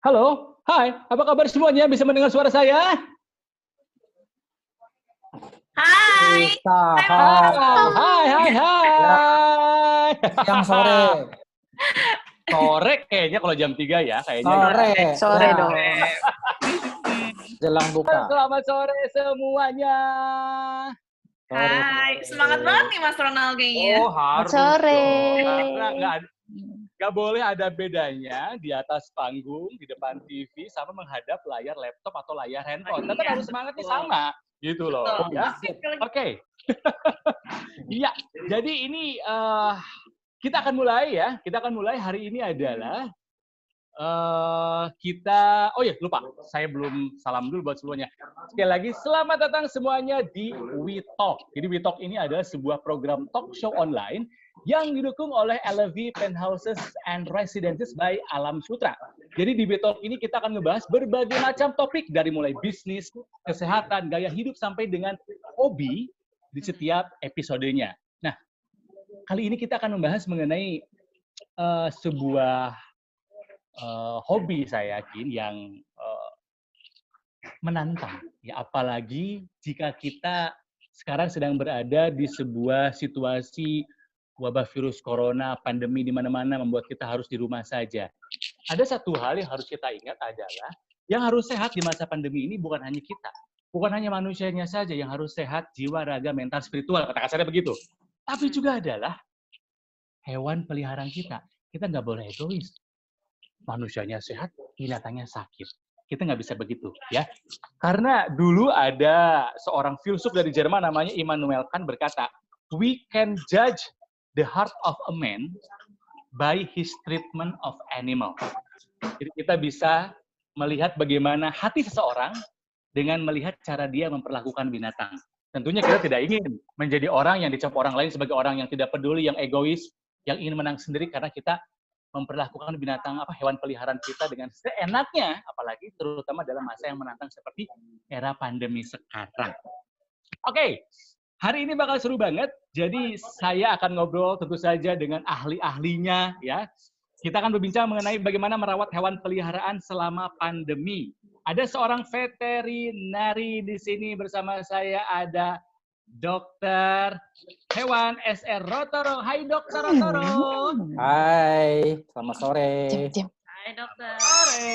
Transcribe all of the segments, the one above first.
Halo, hai, apa kabar semuanya? Bisa mendengar suara saya? Hai. Hai. Siang sore. Sore kayaknya kalau jam 3 ya, kayaknya. Sore dong. Jelang buka. Selamat sore semuanya. Hai, semangat banget nih Mas Ronald kayaknya. Oh, harus Sore. dong. Karena nggak boleh ada bedanya di atas panggung, di depan TV, sama menghadap layar laptop atau layar handphone. Tetap harus semangatnya sama, gitu loh. Ya? Oke. Iya, jadi ini kita akan mulai ya. Kita akan mulai hari ini adalah oh ya lupa, saya belum salam dulu buat semuanya. Sekali lagi, selamat datang semuanya di We Talk. Jadi We Talk ini adalah sebuah program talk show online yang didukung oleh LV Penthouses and Residences by Alam Sutra. Jadi di We Talk ini kita akan ngebahas berbagai macam topik dari mulai bisnis, kesehatan, gaya hidup sampai dengan hobi di setiap episodenya. Nah, kali ini kita akan membahas mengenai sebuah hobi saya yakin yang menantang, ya apalagi jika kita sekarang sedang berada di sebuah situasi wabah virus corona, pandemi di mana-mana membuat kita harus di rumah saja. Ada satu hal yang harus kita ingat adalah yang harus sehat di masa pandemi ini bukan hanya kita, bukan hanya manusianya saja yang harus sehat, jiwa, raga, mental, spiritual, kata kasarnya begitu. Tapi juga adalah hewan peliharaan kita. Kita nggak boleh egois. Manusianya sehat, binatangnya sakit. Kita nggak bisa begitu, ya. Karena dulu ada seorang filsuf dari Jerman namanya Immanuel Kant berkata, we can judge the heart of a man by his treatment of animal. Jadi kita bisa melihat bagaimana hati seseorang dengan melihat cara dia memperlakukan binatang. Tentunya kita tidak ingin menjadi orang yang dicap orang lain sebagai orang yang tidak peduli, yang egois, yang ingin menang sendiri karena kita memperlakukan binatang hewan peliharaan kita dengan seenaknya, apalagi terutama dalam masa yang menantang seperti era pandemi sekarang. Oke, hari ini bakal seru banget. Jadi saya akan ngobrol tentu saja dengan ahli-ahlinya ya. Kita akan berbincang mengenai bagaimana merawat hewan peliharaan selama pandemi. Ada seorang veterinari di sini bersama saya, ada Dokter Hewan SR Rotoro. Hai Dokter Rotoro. Hai, selamat sore. Hai dokter. Sore.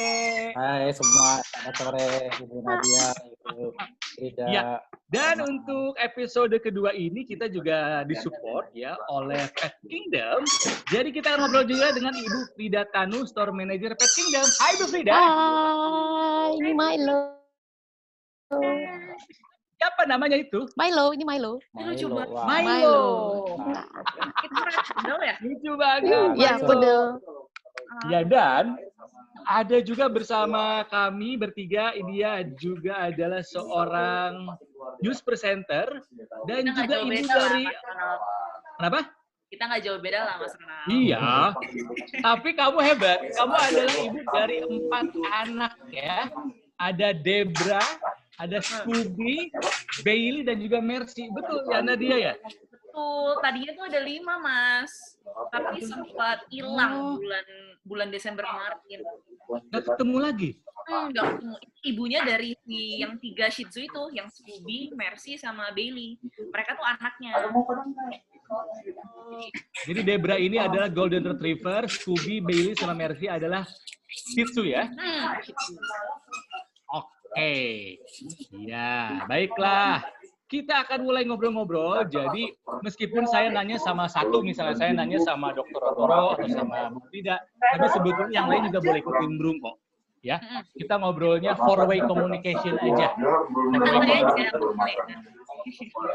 Hai semua, selamat sore Ibu Nadia, Ibu Frida. Ya. Dan untuk episode kedua ini kita juga disupport ya oleh Pet Kingdom. Jadi kita akan ngobrol juga dengan Ibu Frida Tanu, Store Manager Pet Kingdom. Hai Bu Frida. Hai, ini Milo. Siapa namanya itu? Milo, ini Milo. Lucu banget. Wah. Milo. Itu Randall ya? Lucu banget. Ya, Milo. pudel. Ya, dan ada juga bersama kami bertiga, dia juga adalah seorang news presenter dan juga ibu dari... Kenapa? Kita nggak jauh beda lah, Mas Ronald. Iya, tapi kamu hebat. Kamu adalah ibu dari 4 anak ya. Ada Debra, ada Scooby, Bailey, dan juga Mercy. Betul ya, Nadia ya? Betul, tadinya tuh ada 5, Mas. Tapi sempat hilang bulan Desember kemarin. Nggak ketemu lagi? Nggak ketemu. Ibunya dari yang 3 Shih Tzu itu, yang Scooby, Mercy, sama Bailey. Mereka tuh anaknya. Jadi Debra ini adalah Golden Retriever, Scooby, Bailey, sama Mercy adalah Shih Tzu ya? Oke. Ya, baiklah. Kita akan mulai ngobrol-ngobrol. Jadi meskipun saya nanya sama satu, misalnya saya nanya sama Dr. Otoro atau sama Bu Frida, tapi sebetulnya yang lain juga boleh ikut nimbrung kok. Ya, kita ngobrolnya four-way communication aja.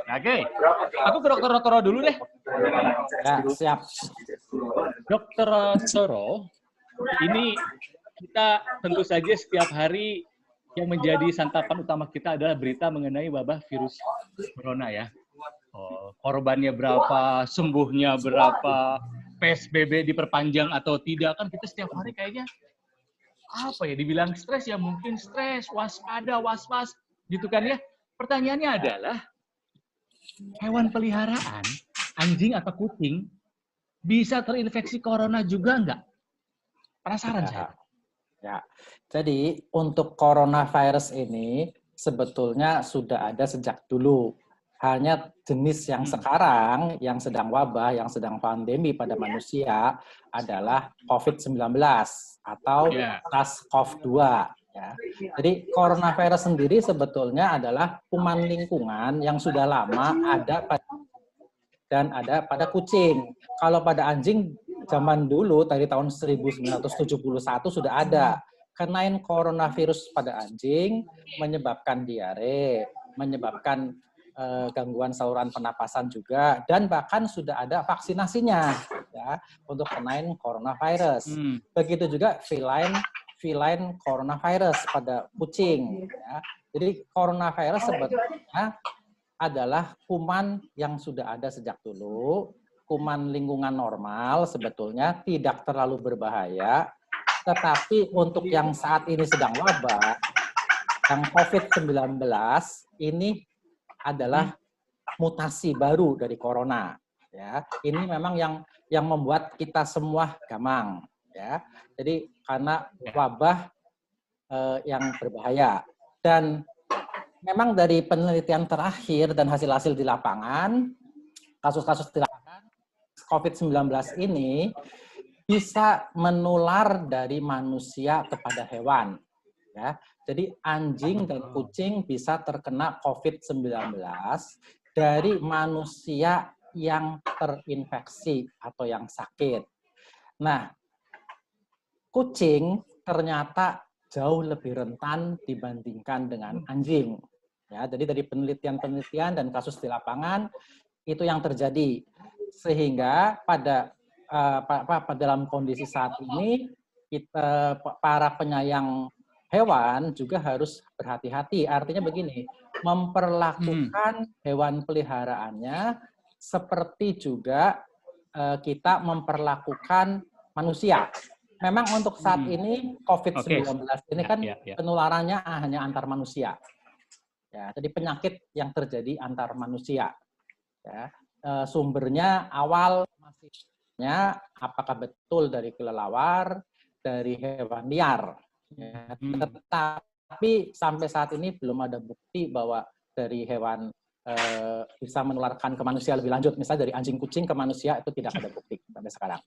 Oke, aku ke Dr. Otoro dulu deh. Ya, siap. Dr. Otoro, ini kita tentu saja setiap hari yang menjadi santapan utama kita adalah berita mengenai wabah virus corona ya. Korbannya berapa, sembuhnya berapa, PSBB diperpanjang atau tidak, kan kita setiap hari kayaknya apa ya, dibilang stres ya mungkin stres, waspada, was-was, gitu kan ya. Pertanyaannya adalah, hewan peliharaan, anjing atau kucing, bisa terinfeksi corona juga nggak? Penasaran saya. Ya, jadi untuk coronavirus ini sebetulnya sudah ada sejak dulu. Hanya jenis yang sekarang, yang sedang wabah, yang sedang pandemi pada manusia adalah COVID-19 atau SARS-CoV-2. Ya. Jadi coronavirus sendiri sebetulnya adalah kuman lingkungan yang sudah lama ada pada kucing. Kalau pada anjing, zaman dulu dari tahun 1971 sudah ada. Kenain coronavirus pada anjing menyebabkan diare, menyebabkan gangguan saluran pernapasan juga, dan bahkan sudah ada vaksinasinya ya untuk kenain coronavirus. Begitu juga feline coronavirus pada kucing. Ya. Jadi coronavirus sebetulnya adalah kuman yang sudah ada sejak dulu. Kuman lingkungan normal sebetulnya tidak terlalu berbahaya, tetapi untuk yang saat ini sedang wabah, yang COVID-19 ini adalah mutasi baru dari corona. Ya, ini memang yang membuat kita semua gamang. Ya, jadi karena wabah yang berbahaya, dan memang dari penelitian terakhir dan hasil-hasil di lapangan, kasus-kasus di lapangan, COVID-19 ini bisa menular dari manusia kepada hewan. Ya. Jadi anjing dan kucing bisa terkena COVID-19 dari manusia yang terinfeksi atau yang sakit. Nah, kucing ternyata jauh lebih rentan dibandingkan dengan anjing. Ya, jadi dari penelitian-penelitian dan kasus di lapangan itu yang terjadi. Sehingga dalam kondisi saat ini para penyayang hewan juga harus berhati-hati. Artinya begini, memperlakukan hewan peliharaannya seperti juga kita memperlakukan manusia. Memang untuk saat ini COVID-19 ini kan penularannya hanya antar manusia. Ya, jadi penyakit yang terjadi antar manusia. Ya, sumbernya awal masihnya apakah betul dari kelelawar, dari hewan liar. Ya, tetapi sampai saat ini belum ada bukti bahwa dari hewan bisa menularkan ke manusia lebih lanjut. Misalnya dari anjing kucing ke manusia itu tidak ada bukti sampai sekarang.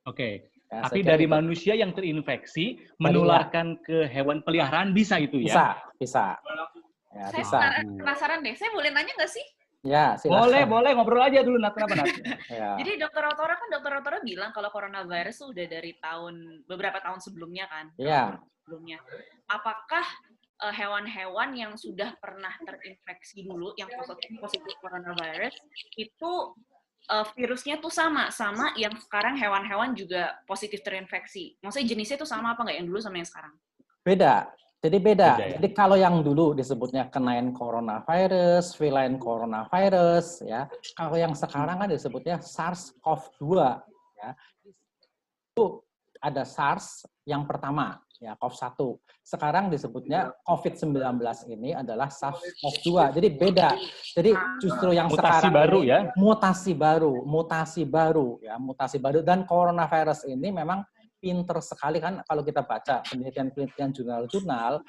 Oke. Ya, tapi dari itu. Manusia yang terinfeksi menularkan ke hewan peliharaan bisa itu ya? Bisa. Ya, saya bisa. Penasaran deh. Saya boleh nanya nggak sih? Ya, silakan. Boleh ngobrol aja dulu, Nat. Kenapa, Nat? Ya. Jadi Dr. Otoro bilang kalau coronavirus sudah dari beberapa tahun sebelumnya kan? Iya. Sebelumnya. Apakah hewan-hewan yang sudah pernah terinfeksi dulu, yang positif coronavirus, itu virusnya tuh sama yang sekarang hewan-hewan juga positif terinfeksi? Maksudnya jenisnya tuh sama apa nggak yang dulu sama yang sekarang? Beda. Jadi beda. Beda ya? Jadi kalau yang dulu disebutnya canine coronavirus, feline coronavirus, ya. Kalau yang sekarang kan disebutnya SARS-CoV-2, ya. Itu ada SARS yang pertama, ya, CoV-1. Sekarang disebutnya COVID-19 ini adalah SARS-CoV-2. Jadi beda. Jadi justru yang Mutasi sekarang baru ini ya? mutasi baru, ya, mutasi baru. Dan coronavirus ini memang pinter sekali kan kalau kita baca penelitian-penelitian jurnal-jurnal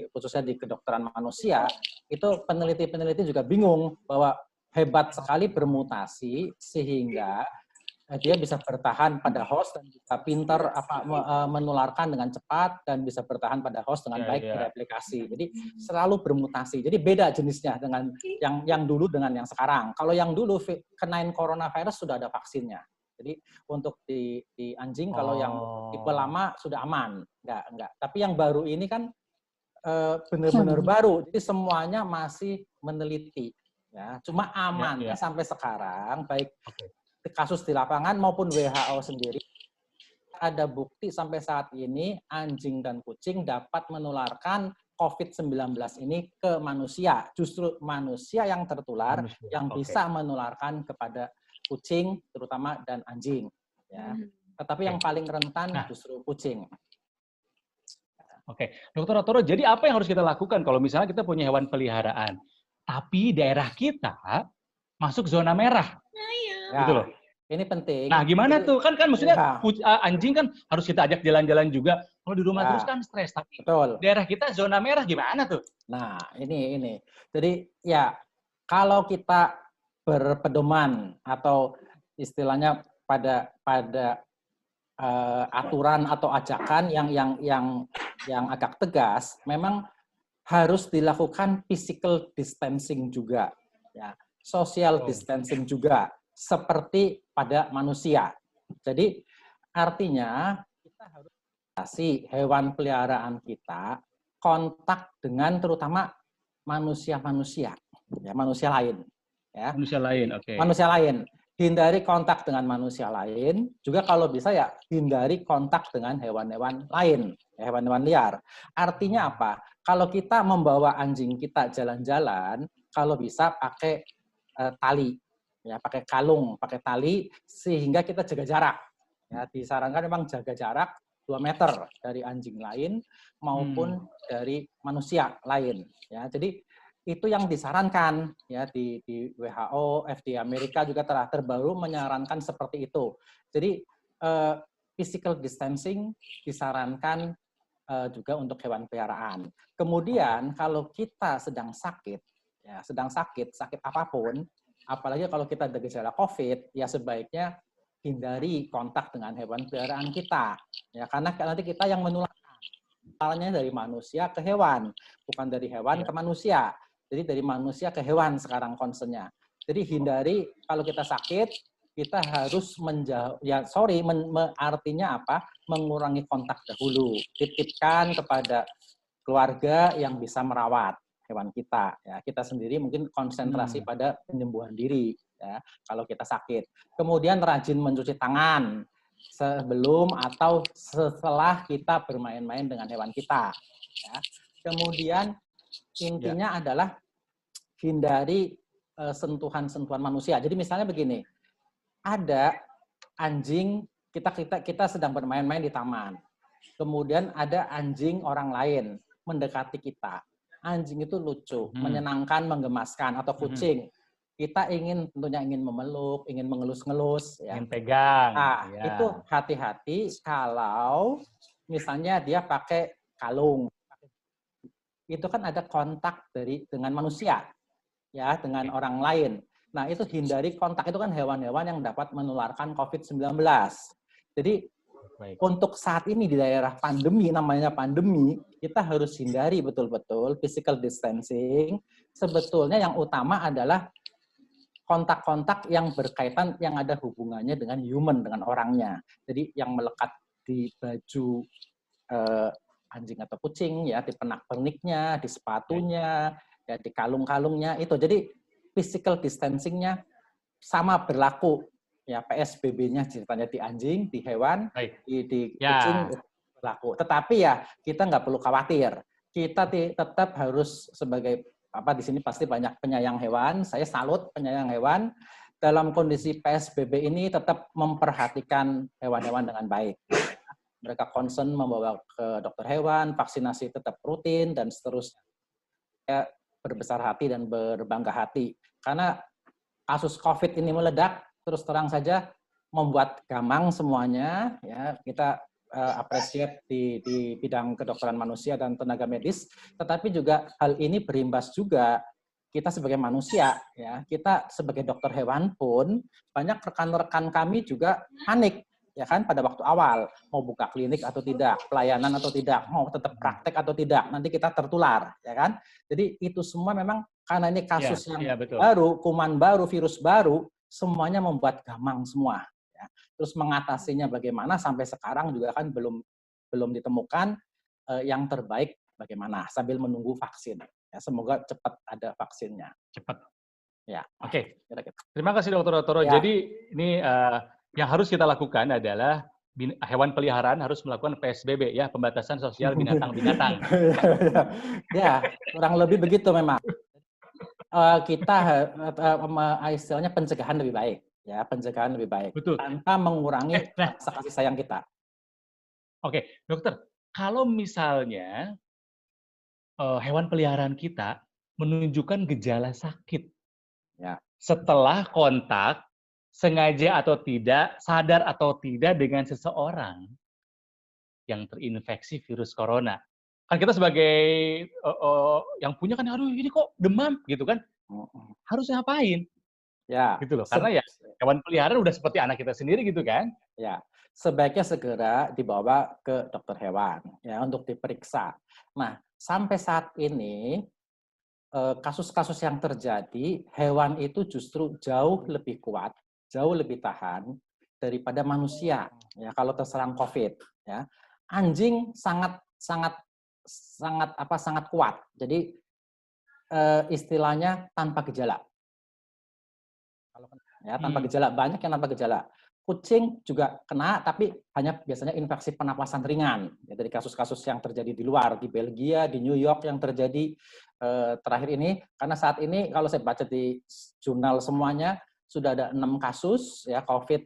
khususnya di kedokteran manusia, itu peneliti-peneliti juga bingung bahwa hebat sekali bermutasi sehingga dia bisa bertahan pada host dan bisa pinter menularkan dengan cepat dan bisa bertahan pada host dengan baik bereplikasi. Jadi selalu bermutasi. Jadi beda jenisnya dengan yang dulu dengan yang sekarang. Kalau yang dulu canine coronavirus sudah ada vaksinnya. Jadi untuk di anjing kalau yang tipe lama sudah aman, enggak. Tapi yang baru ini kan benar-benar baru. Jadi semuanya masih meneliti. Ya, cuma amannya sampai sekarang baik kasus di lapangan maupun WHO sendiri ada bukti sampai saat ini anjing dan kucing dapat menularkan COVID-19 ini ke manusia. Justru manusia yang tertular yang bisa menularkan kepada kucing terutama dan anjing, ya. Tetapi yang paling rentan justru kucing. Oke, Dokter Otoro, jadi apa yang harus kita lakukan kalau misalnya kita punya hewan peliharaan, tapi daerah kita masuk zona merah, gitu loh. Ini penting. Nah, gimana tuh? Kan maksudnya anjing kan harus kita ajak jalan-jalan juga. Kalau di rumah terus kan stres. Tapi daerah kita zona merah gimana tuh? Nah, ini. Jadi ya kalau kita berpedoman atau istilahnya pada aturan atau ajakan yang agak tegas, memang harus dilakukan physical distancing juga, ya, social distancing juga, seperti pada manusia. Jadi artinya kita harus batasi hewan peliharaan kita kontak dengan terutama manusia-manusia, ya, manusia lain. Ya. Manusia lain, oke. Manusia lain. Hindari kontak dengan manusia lain. Juga kalau bisa ya hindari kontak dengan hewan-hewan lain, hewan-hewan liar. Artinya apa? Kalau kita membawa anjing kita jalan-jalan, kalau bisa pakai tali, ya, pakai kalung, pakai tali, sehingga kita jaga jarak. Ya, disarankan memang jaga jarak 2 meter dari anjing lain maupun dari manusia lain. Ya, jadi itu yang disarankan, ya, di WHO, FDA Amerika juga terbaru menyarankan seperti itu. Jadi physical distancing disarankan juga untuk hewan peliharaan. Kemudian kalau kita sedang sakit, ya, sakit apapun, apalagi kalau kita ada gejala COVID, ya sebaiknya hindari kontak dengan hewan peliharaan kita, ya, karena nanti kita yang menularkan. Soalnya dari manusia ke hewan, bukan dari hewan ke manusia. Jadi dari manusia ke hewan sekarang concernnya. Jadi hindari kalau kita sakit, kita harus artinya apa? Mengurangi kontak dahulu. Titipkan kepada keluarga yang bisa merawat hewan kita. Ya, kita sendiri mungkin konsentrasi pada penyembuhan diri. Ya, kalau kita sakit. Kemudian rajin mencuci tangan sebelum atau setelah kita bermain-main dengan hewan kita. Ya. Kemudian intinya adalah hindari sentuhan-sentuhan manusia. Jadi misalnya begini, ada anjing kita sedang bermain-main di taman. Kemudian ada anjing orang lain mendekati kita. Anjing itu lucu, menyenangkan, menggemaskan, atau kucing. Kita tentunya ingin memeluk, ingin mengelus-ngelus, ya. Ingin pegang. Nah, itu hati-hati kalau misalnya dia pakai kalung. Itu kan ada kontak dengan manusia, ya, dengan orang lain. Nah, itu hindari kontak. Itu kan hewan-hewan yang dapat menularkan COVID-19. Jadi, untuk saat ini di daerah pandemi, namanya pandemi, kita harus hindari betul-betul physical distancing. Sebetulnya yang utama adalah kontak-kontak yang berkaitan, yang ada hubungannya dengan human, dengan orangnya. Jadi, yang melekat di baju anjing atau kucing, ya, di pernak-perniknya, di sepatunya, ya, di kalung-kalungnya itu. Jadi physical distancing-nya sama berlaku, ya, PSBB-nya ceritanya di anjing, di hewan, di kucing berlaku. Tetapi ya kita nggak perlu khawatir. Kita tetap harus sebagai di sini pasti banyak penyayang hewan. Saya salut penyayang hewan. Dalam kondisi PSBB ini tetap memperhatikan hewan-hewan dengan baik. Mereka concern membawa ke dokter hewan, vaksinasi tetap rutin dan seterusnya. Ya, berbesar hati dan berbangga hati. Karena kasus COVID ini meledak, terus terang saja membuat gamang semuanya. Ya, kita appreciate di bidang kedokteran manusia dan tenaga medis, tetapi juga hal ini berimbas juga kita sebagai manusia, ya kita sebagai dokter hewan pun banyak rekan-rekan kami juga panik, ya kan pada waktu awal mau buka klinik atau tidak, pelayanan atau tidak, mau tetap praktek atau tidak, nanti kita tertular, ya kan? Jadi itu semua memang karena ini kasus yang baru, kuman baru, virus baru, semuanya membuat gamang semua. Terus mengatasinya bagaimana sampai sekarang juga kan belum ditemukan yang terbaik bagaimana sambil menunggu vaksin. Ya, semoga cepat ada vaksinnya. Cepat. Ya. Oke. Terima kasih Dr. Otoro. Ya. Jadi ini yang harus kita lakukan adalah hewan peliharaan harus melakukan PSBB ya, pembatasan sosial binatang-binatang. Ya, kurang lebih begitu memang. Kita istilahnya pencegahan lebih baik. Ya, pencegahan lebih baik. Betul. Tanpa mengurangi rasa kasih sayang kita. Oke, dokter, kalau misalnya hewan peliharaan kita menunjukkan gejala sakit, ya, setelah kontak, sengaja atau tidak, sadar atau tidak dengan seseorang yang terinfeksi virus corona. Kan kita sebagai yang punya kan, aduh ini kok demam gitu kan, harus ngapain? Ya, gitu loh. Karena ya hewan peliharaan udah seperti anak kita sendiri gitu kan. Ya, sebaiknya segera dibawa ke dokter hewan ya untuk diperiksa. Nah, sampai saat ini kasus-kasus yang terjadi, hewan itu justru jauh lebih kuat, jauh lebih tahan daripada manusia ya kalau terserang COVID ya. Anjing sangat kuat. Jadi istilahnya tanpa gejala. Ya, tanpa gejala, banyak yang tanpa gejala. Kucing juga kena, tapi hanya biasanya infeksi pernapasan ringan. Ya, dari kasus-kasus yang terjadi di luar, di Belgia, di New York yang terjadi terakhir ini. Karena saat ini kalau saya baca di jurnal semuanya, sudah ada 6 kasus ya COVID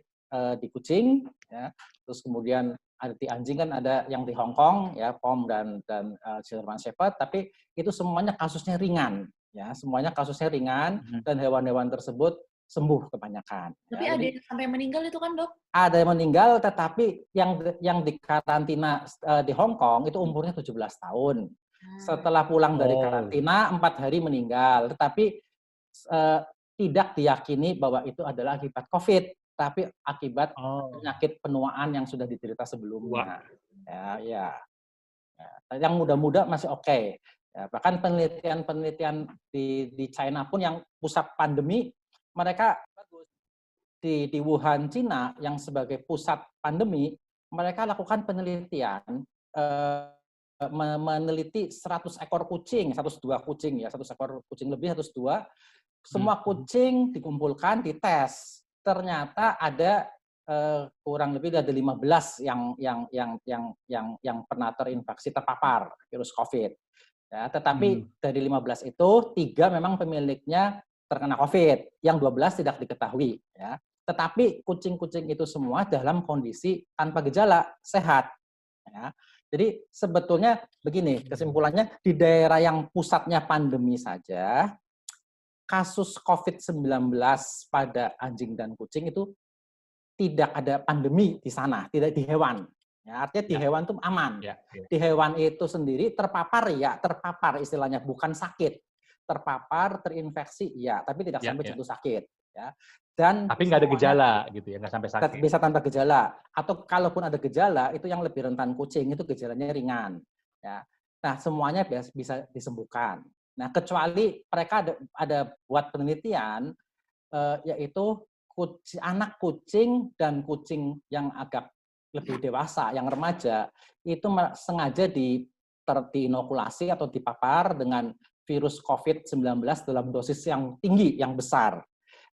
di kucing. Ya. Terus kemudian ada di anjing kan ada yang di Hong Kong, ya POM dan German Shepherd, tapi itu semuanya kasusnya ringan. Ya, semuanya kasusnya ringan dan hewan-hewan tersebut sembuh kebanyakan. Tapi ya, ada yang sampai meninggal itu kan, Dok? Ada yang meninggal, tetapi yang di karantina di Hong Kong itu umurnya 17 tahun. Setelah pulang dari karantina, 4 hari meninggal. Tetapi tidak diyakini bahwa itu adalah akibat COVID, tapi akibat penyakit penuaan yang sudah diderita sebelumnya. Ya. Yang muda-muda masih oke. Ya, bahkan penelitian di China pun yang pusat pandemi, mereka di Wuhan, Cina, yang sebagai pusat pandemi, mereka lakukan penelitian, meneliti 100 ekor kucing, 102 kucing, ya 100 ekor kucing lebih, 102, semua kucing dikumpulkan, dites. Ternyata ada kurang lebih ada 15 yang pernah terinfeksi, terpapar virus COVID. Ya, tetapi dari 15 itu 3 memang pemiliknya terkena COVID, yang 12 tidak diketahui. Ya. Tetapi kucing-kucing itu semua dalam kondisi tanpa gejala, sehat. Ya. Jadi sebetulnya begini, kesimpulannya di daerah yang pusatnya pandemi saja, kasus COVID-19 pada anjing dan kucing itu tidak ada pandemi di sana, tidak di hewan. Ya, artinya di hewan itu aman. Di hewan itu sendiri terpapar istilahnya, bukan sakit. Terpapar, terinfeksi, ya, tapi tidak sampai jatuh sakit. Ya. Dan tapi nggak ada gejala, gitu ya, nggak sampai sakit. Bisa tanpa gejala. Atau kalaupun ada gejala, itu yang lebih rentan kucing, itu gejalanya ringan. Ya. Nah, semuanya bisa disembuhkan. Nah, kecuali mereka ada buat penelitian, yaitu anak kucing dan kucing yang agak lebih dewasa, yang remaja, itu sengaja diinokulasi atau dipapar dengan virus COVID-19 dalam dosis yang tinggi, yang besar.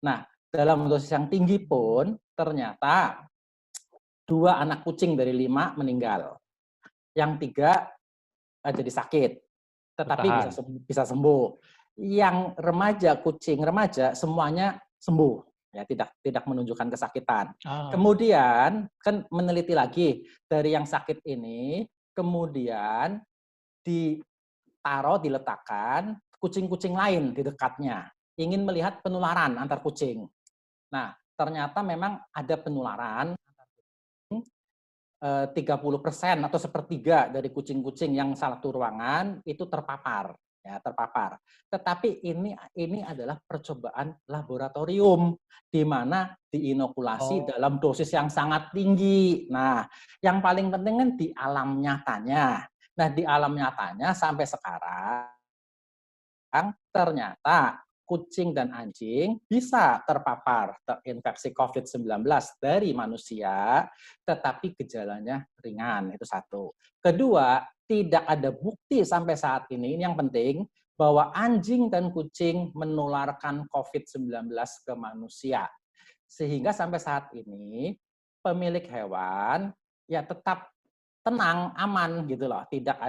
Nah, dalam dosis yang tinggi pun ternyata 2 anak kucing dari 5 meninggal. Yang 3 jadi sakit, tetapi Bertahan. bisa sembuh. Yang kucing remaja semuanya sembuh, ya tidak menunjukkan kesakitan. Ah, Kemudian kan meneliti lagi dari yang sakit ini, kemudian diletakkan kucing-kucing lain di dekatnya, ingin melihat penularan antar kucing. Nah, ternyata memang ada penularan 30% atau sepertiga dari kucing-kucing yang satu ruangan itu terpapar, ya terpapar. Tetapi ini adalah percobaan laboratorium di mana diinokulasi oh, dalam dosis yang sangat tinggi. Nah, yang paling penting kan di alam nyatanya. Nah, di alam nyatanya sampai sekarang ternyata kucing dan anjing bisa terpapar terinfeksi COVID-19 dari manusia, tetapi gejalanya ringan, itu satu. Kedua, tidak ada bukti sampai saat ini yang penting, bahwa anjing dan kucing menularkan COVID-19 ke manusia. Sehingga sampai saat ini, pemilik hewan ya tetap tenang, aman gitu loh. Tidak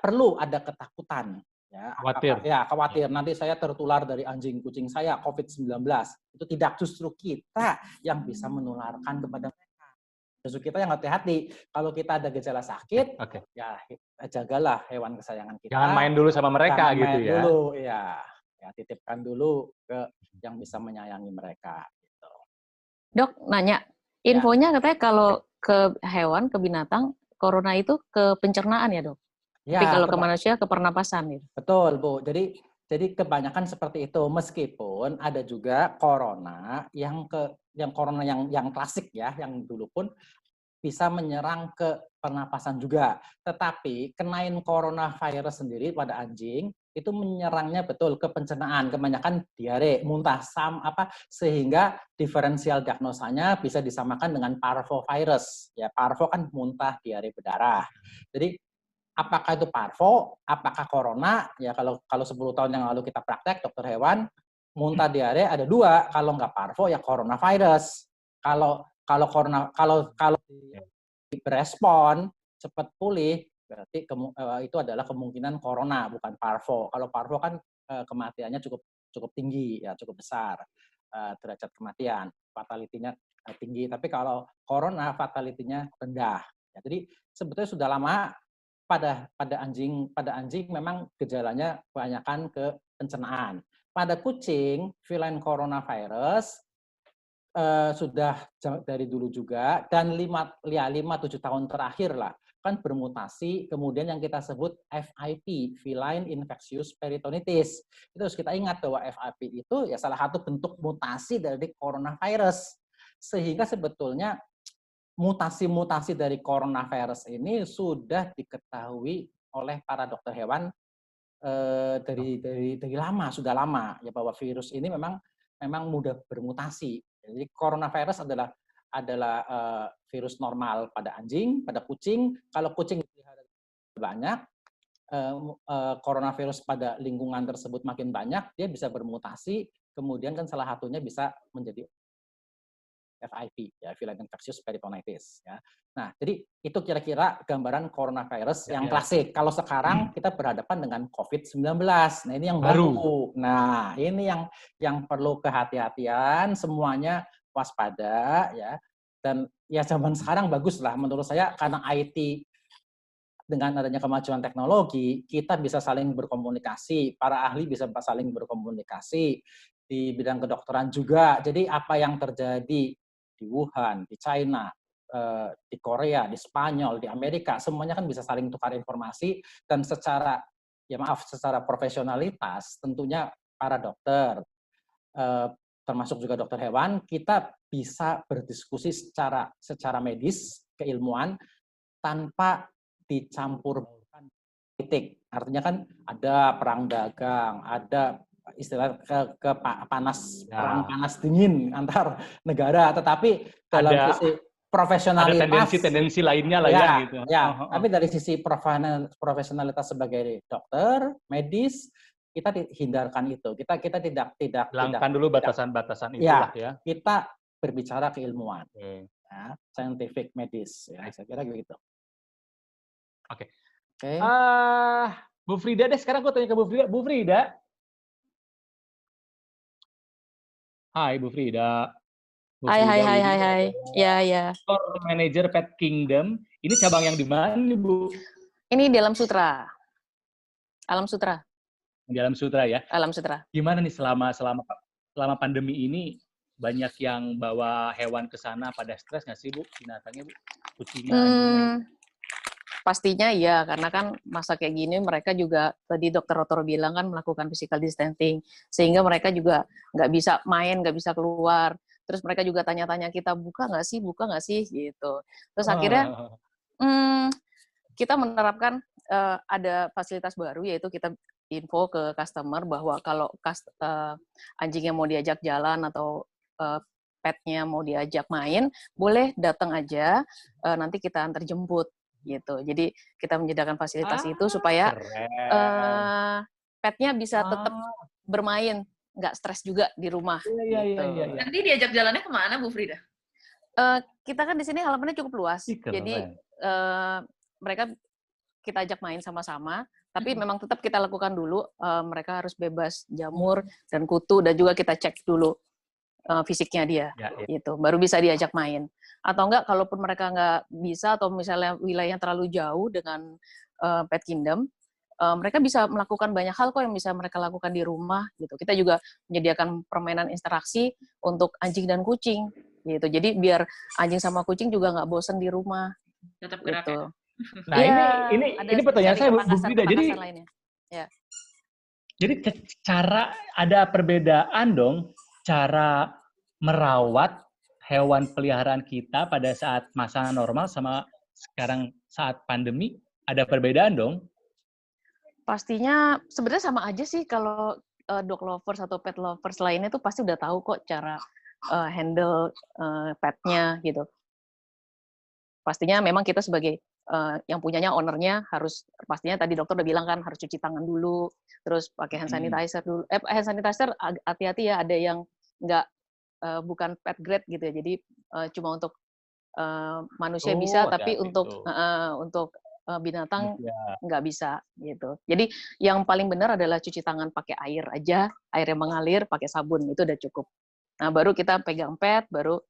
perlu ada ketakutan. Ya, khawatir. khawatir nanti saya tertular dari anjing kucing saya COVID-19. Itu tidak, justru kita yang bisa menularkan kepada mereka. Justru kita yang hati-hati. Kalau kita ada gejala sakit, ya jagalah hewan kesayangan kita. Jangan main dulu sama mereka Jangan gitu main ya. dulu, ya. Ya, titipkan dulu ke yang bisa menyayangi mereka. Gitu. Dok, nanya, infonya katanya kalau ke hewan, ke binatang, corona itu ke pencernaan ya dok? Tapi kalau ke manusia ke pernapasan gitu. Betul, Bu. Jadi kebanyakan seperti itu, meskipun ada juga corona yang corona yang klasik ya, yang dulu pun bisa menyerang ke pernapasan juga. Tetapi kenain coronavirus sendiri pada anjing itu menyerangnya betul ke pencernaan, kebanyakan diare, muntah, sehingga diferensial diagnosanya bisa disamakan dengan parvovirus. Ya, parvo kan muntah, diare, berdarah. Jadi apakah itu parvo, apakah corona? Ya kalau 10 tahun yang lalu kita praktek dokter hewan, muntah diare ada 2, kalau nggak parvo ya coronavirus. Kalau berespon cepat pulih, berarti itu adalah kemungkinan corona bukan parvo. Kalau parvo kan kematiannya cukup tinggi, ya cukup besar derajat kematian, fatality-nya tinggi. Tapi kalau corona fatality-nya rendah. Ya, jadi sebetulnya sudah lama pada anjing memang gejalanya kebanyakan ke pencernaan. Pada kucing, feline coronavirus sudah dari dulu juga, dan 5-7 tahun terakhir lah kan bermutasi, kemudian yang kita sebut FIP, feline infectious peritonitis. Itu harus kita ingat bahwa FIP itu ya salah satu bentuk mutasi dari coronavirus. Sehingga sebetulnya mutasi-mutasi dari coronavirus ini sudah diketahui oleh para dokter hewan dari lama, sudah lama ya, bahwa virus ini memang mudah bermutasi. Jadi coronavirus adalah virus normal pada anjing, pada kucing. Kalau kucing banyak, coronavirus pada lingkungan tersebut makin banyak, dia bisa bermutasi, kemudian kan salah satunya bisa menjadi FIP, ya, feline infectious peritonitis. Ya. Nah, jadi itu kira-kira gambaran coronavirus yang klasik. Kalau sekarang kita berhadapan dengan COVID-19. Nah, ini yang baru. Nah, ini yang perlu kehati-hatian, semuanya waspada, ya. Dan ya zaman sekarang bagus lah menurut saya, karena IT dengan adanya kemajuan teknologi, kita bisa saling berkomunikasi, para ahli bisa saling berkomunikasi di bidang kedokteran juga. Jadi apa yang terjadi di Wuhan, di China, di Korea, di Spanyol, di Amerika, semuanya kan bisa saling tukar informasi, dan secara profesionalitas tentunya para dokter, termasuk juga dokter hewan, kita bisa berdiskusi secara medis, keilmuan, tanpa dicampur politik. Artinya kan ada perang dagang, ada istilah perang panas dingin antar negara, tetapi dalam sisi profesionalitas ada tendensi lainnya lah ya gitu. Ya, tapi dari sisi profesionalitas sebagai dokter medis, kita hindarkan itu. Kita tidak hilangkan dulu batasan-batasan itulah ya. Kita berbicara keilmuan. ya, scientific medis. Ya, saya kira begitu. Oke. Oke. Bu Frida deh, sekarang gue tanya ke Bu Frida. Bu Frida. Hai Bu Frida. Bu Hai. Frida Ya. Store Manager Pet Kingdom. Ini cabang yang di mana nih, Bu? Ini di Alam Sutra. Alam Sutra. Di Alam Sutra ya. Alam Sutra. Gimana nih selama pandemi ini banyak yang bawa hewan ke sana pada stres nggak sih, Bu? Binatangnya, Bu? Kucingnya, anjingnya. Pastinya iya, karena kan masa kayak gini mereka juga, tadi dokter bilang kan melakukan physical distancing, sehingga mereka juga nggak bisa main, nggak bisa keluar. Terus mereka juga tanya-tanya kita, buka nggak sih, gitu. Terus akhirnya kita menerapkan ada fasilitas baru, yaitu kita info ke customer bahwa kalau anjingnya mau diajak jalan atau petnya mau diajak main, boleh datang aja, nanti kita antar jemput. Gitu. Jadi kita menyediakan fasilitas itu supaya petnya bisa tetap bermain, nggak stres juga di rumah. Iya. Nanti diajak jalannya kemana, Bu Frida? Kita kan di sini halamannya cukup luas, jadi mereka kita ajak main sama-sama. Tapi memang tetap kita lakukan dulu, mereka harus bebas jamur dan kutu, dan juga kita cek dulu fisiknya dia, gitu. Baru bisa diajak main. Atau enggak, kalaupun mereka nggak bisa, atau misalnya wilayah yang terlalu jauh dengan Pet Kingdom, mereka bisa melakukan banyak hal kok yang bisa mereka lakukan di rumah, gitu. Kita juga menyediakan permainan interaksi untuk anjing dan kucing, gitu. Jadi biar anjing sama kucing juga nggak bosan di rumah. Tetap gerak. Gitu. Nah, ini pertanyaan saya, Bu Frida. Jadi ada perbedaan dong cara merawat hewan peliharaan kita pada saat masa normal sama sekarang saat pandemi, ada perbedaan dong? Pastinya sebenarnya sama aja sih, kalau dog lovers atau pet lovers lainnya tuh pasti udah tahu kok cara handle petnya gitu. Pastinya memang kita sebagai yang punyanya, ownernya, harus, pastinya tadi dokter udah bilang kan, harus cuci tangan dulu, terus pakai hand sanitizer dulu. Hand sanitizer hati-hati ya, ada yang nggak bukan pet grade gitu ya, jadi cuma untuk manusia bisa, tapi untuk binatang nggak bisa gitu. Jadi yang paling benar adalah cuci tangan pakai air aja, air yang mengalir, pakai sabun, itu udah cukup. Nah, baru kita pegang pet, baru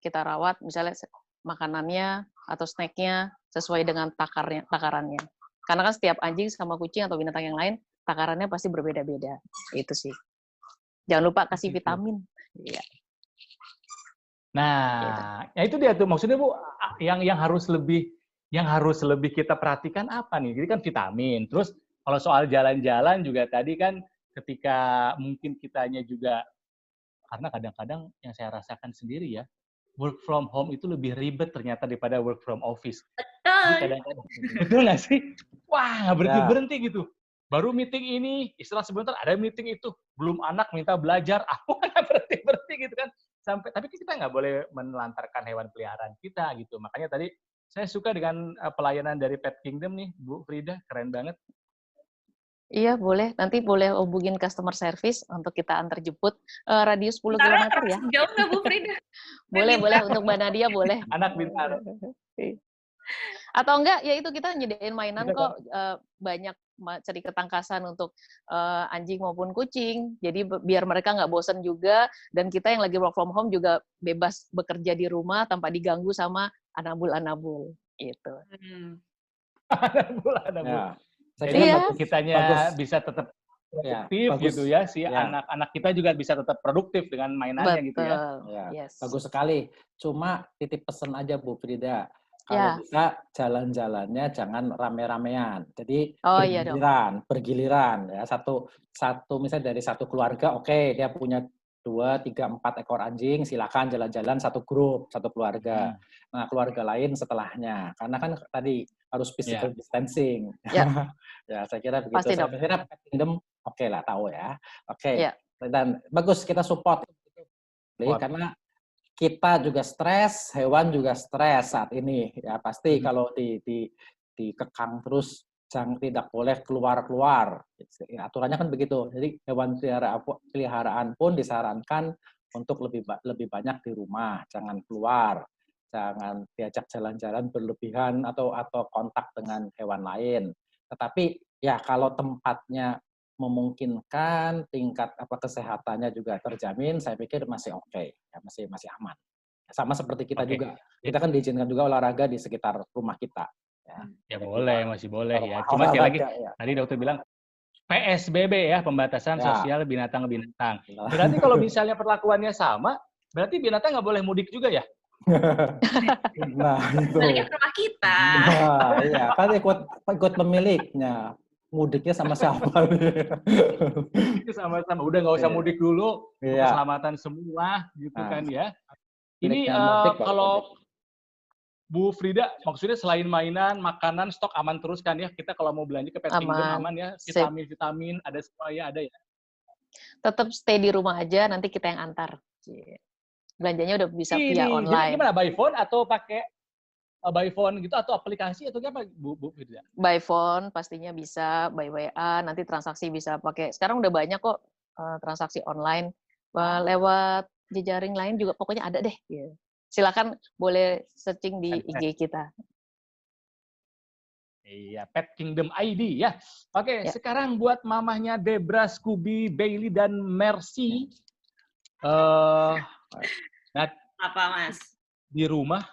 kita rawat, misalnya makanannya atau snacknya sesuai dengan takarannya. Karena kan setiap anjing sama kucing atau binatang yang lain, takarannya pasti berbeda-beda. Itu sih. Jangan lupa kasih vitamin. Iya. Nah, ya itu dia tuh maksudnya, Bu, yang harus lebih kita perhatikan apa nih? Jadi kan vitamin. Terus kalau soal jalan-jalan juga tadi kan, ketika mungkin kitanya juga, karena kadang-kadang yang saya rasakan sendiri ya, work from home itu lebih ribet ternyata daripada work from office. Jadi kadang-kadang, betul nggak sih? Wah, nggak berhenti-berhenti gitu. Baru meeting ini, istilah sebentar, ada meeting itu. Belum anak minta belajar, aku nggak berhenti-berhenti gitu kan. Tapi kita nggak boleh menelantarkan hewan peliharaan kita gitu. Makanya tadi saya suka dengan pelayanan dari Pet Kingdom nih, Bu Frida, keren banget. Iya, boleh. Nanti boleh hubungin customer service untuk kita antar jemput. Radius 10 km ya. Jauh nggak, Bu Frida? Boleh. Untuk Mbak Nadia boleh. Anak Bintaro. Atau enggak, ya itu kita nyediain mainan kok, banyak cari ketangkasan untuk anjing maupun kucing. Jadi biar mereka nggak bosan juga, dan kita yang lagi work from home juga bebas bekerja di rumah tanpa diganggu sama anabul-anabul. Gitu. Anabul-anabul. Ya. Jadi kitanya bisa tetap produktif gitu ya, anak-anak kita juga bisa tetap produktif dengan mainannya. Gitu ya. Yes. Bagus sekali. Cuma titip pesan aja, Bu Frida. Kalau bisa jalan-jalannya jangan rame-ramean. Jadi bergiliran ya. Satu misalnya dari satu keluarga, oke, dia punya 2, 3, 4 ekor anjing, silakan jalan-jalan satu grup, satu keluarga. Nah, keluarga lain setelahnya. Karena kan tadi harus physical distancing. Ya, saya kira begitu. Pasti, saya kira Pet Kingdom oke lah, tahu ya. Oke. Dan bagus kita support. Karena kita juga stres, hewan juga stres saat ini. Ya pasti kalau dikekang terus, jangan, tidak boleh keluar-keluar. Aturannya kan begitu. Jadi hewan peliharaan pun disarankan untuk lebih banyak di rumah, jangan keluar, jangan diajak jalan-jalan berlebihan atau kontak dengan hewan lain. Tetapi ya kalau tempatnya memungkinkan, tingkat kesehatannya juga terjamin, saya pikir masih oke, ya masih aman. Sama seperti kita juga, kita kan diizinkan juga olahraga di sekitar rumah kita. Ya boleh, masih boleh ya. Cuma sekali lagi, tadi dokter bilang PSBB ya, pembatasan sosial binatang-binatang. Berarti kalau misalnya perlakuannya sama, berarti binatang nggak boleh mudik juga ya? Nah, itu. Baliknya ke rumah kita. Nah, iya, kan ikut pemiliknya. Mudiknya sama siapa? Itu sama-sama. Udah nggak usah mudik dulu, iya. keselamatan semua, gitu kan ya. Ini kalau Bu Frida, maksudnya selain mainan, makanan, stok aman terus kan ya? Kita kalau mau belanja ke Pet Kingdom aman ya? Vitamin-vitamin, ada semua ya, ada ya? Tetap stay di rumah aja, nanti kita yang antar. Belanjanya udah bisa via online. Jadi gimana, by phone atau pakai by phone gitu, atau aplikasi, atau apa Bu Frida? By phone pastinya bisa, by WA, nanti transaksi bisa pakai. Sekarang udah banyak kok transaksi online. Lewat jejaring lain juga pokoknya ada deh. Silakan boleh searching di IG kita. Iya, Pet Kingdom ID ya. Oke, sekarang buat mamahnya Debra, Scooby, Bailey, dan Mercy. Apa, Mas? Di rumah,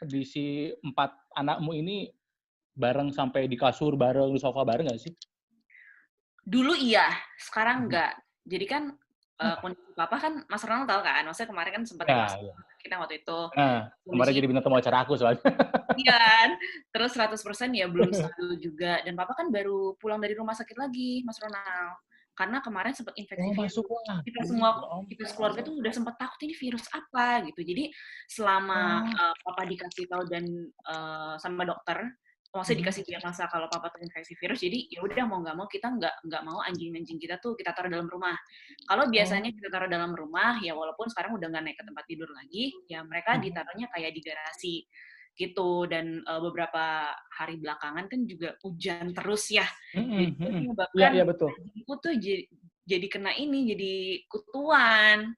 di si 4 anakmu ini bareng sampai di kasur bareng, di sofa bareng nggak sih? Dulu iya, sekarang enggak. Jadi kan kondisi Papa kan, Mas Ronald tahu kan, maksudnya kemarin kan sempat kita waktu itu. Kemarin jadi bintang tamu acara aku soalnya. Iya kan, terus 100% ya belum stabil juga. Dan Papa kan baru pulang dari rumah sakit lagi, Mas Ronald. Karena kemarin sempat infeksi virus. Kita semua, kita keluarga tuh udah sempat takut ini virus apa gitu. Jadi selama Papa dikasih tahu dan sama dokter, maksudnya dikasih diagnosa kalau Papa terinfeksi virus, jadi ya udah mau nggak mau kita nggak mau anjing-anjing kita tuh kita taruh dalam rumah. Kalau biasanya kita taruh dalam rumah, ya walaupun sekarang udah nggak naik ke tempat tidur lagi, ya mereka ditaruhnya kayak di garasi gitu. Dan beberapa hari belakangan kan juga hujan terus ya, jadi menyebabkan anjingku tuh jadi kena ini, jadi kutuan.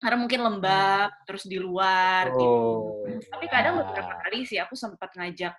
Karena mungkin lembab, terus di luar, gitu. Tapi kadang beberapa kali sih aku sempat ngajak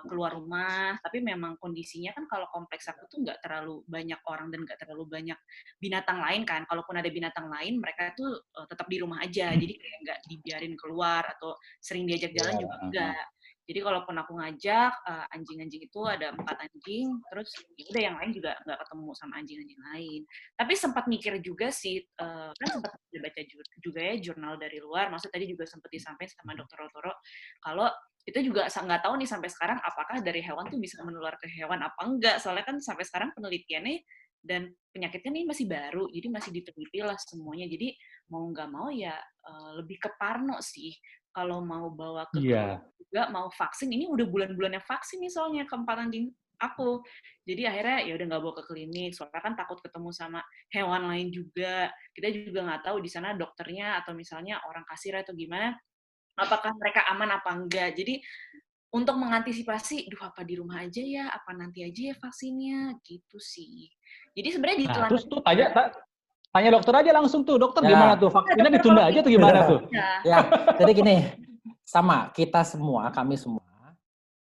keluar rumah, tapi memang kondisinya kan kalau kompleks aku tuh nggak terlalu banyak orang dan nggak terlalu banyak binatang lain kan. Kalaupun ada binatang lain, mereka tuh tetap di rumah aja. Jadi kayak nggak dibiarin keluar atau sering diajak jalan juga enggak. Jadi kalaupun aku ngajak anjing-anjing itu ada 4 anjing, terus ya udah yang lain juga nggak ketemu sama anjing-anjing lain. Tapi sempat mikir juga sih, kan sempat baca juga ya jurnal dari luar, maksud tadi juga sempat disampaikan sama Dr. Otoro, kalau kita juga nggak tahu nih sampai sekarang apakah dari hewan tuh bisa menular ke hewan apa enggak, soalnya kan sampai sekarang penelitiannya dan penyakitnya nih masih baru, jadi masih diteliti lah semuanya. Jadi mau nggak mau ya lebih ke parno sih. Kalau mau bawa ke klinik juga, mau vaksin, ini udah bulan-bulannya vaksin nih soalnya ke 4 anjing aku. Jadi akhirnya ya udah nggak bawa ke klinik, soalnya kan takut ketemu sama hewan lain juga. Kita juga nggak tahu di sana dokternya atau misalnya orang kasir atau gimana, apakah mereka aman apa enggak. Jadi untuk mengantisipasi, apa di rumah aja ya, apa nanti aja ya vaksinnya, gitu sih. Jadi sebenarnya ditelan. Terus tuh tanya dokter aja langsung tuh, dokter gimana tuh, vaksinnya ditunda aja tuh gimana tuh? Ya, jadi gini, sama kita semua, kami semua,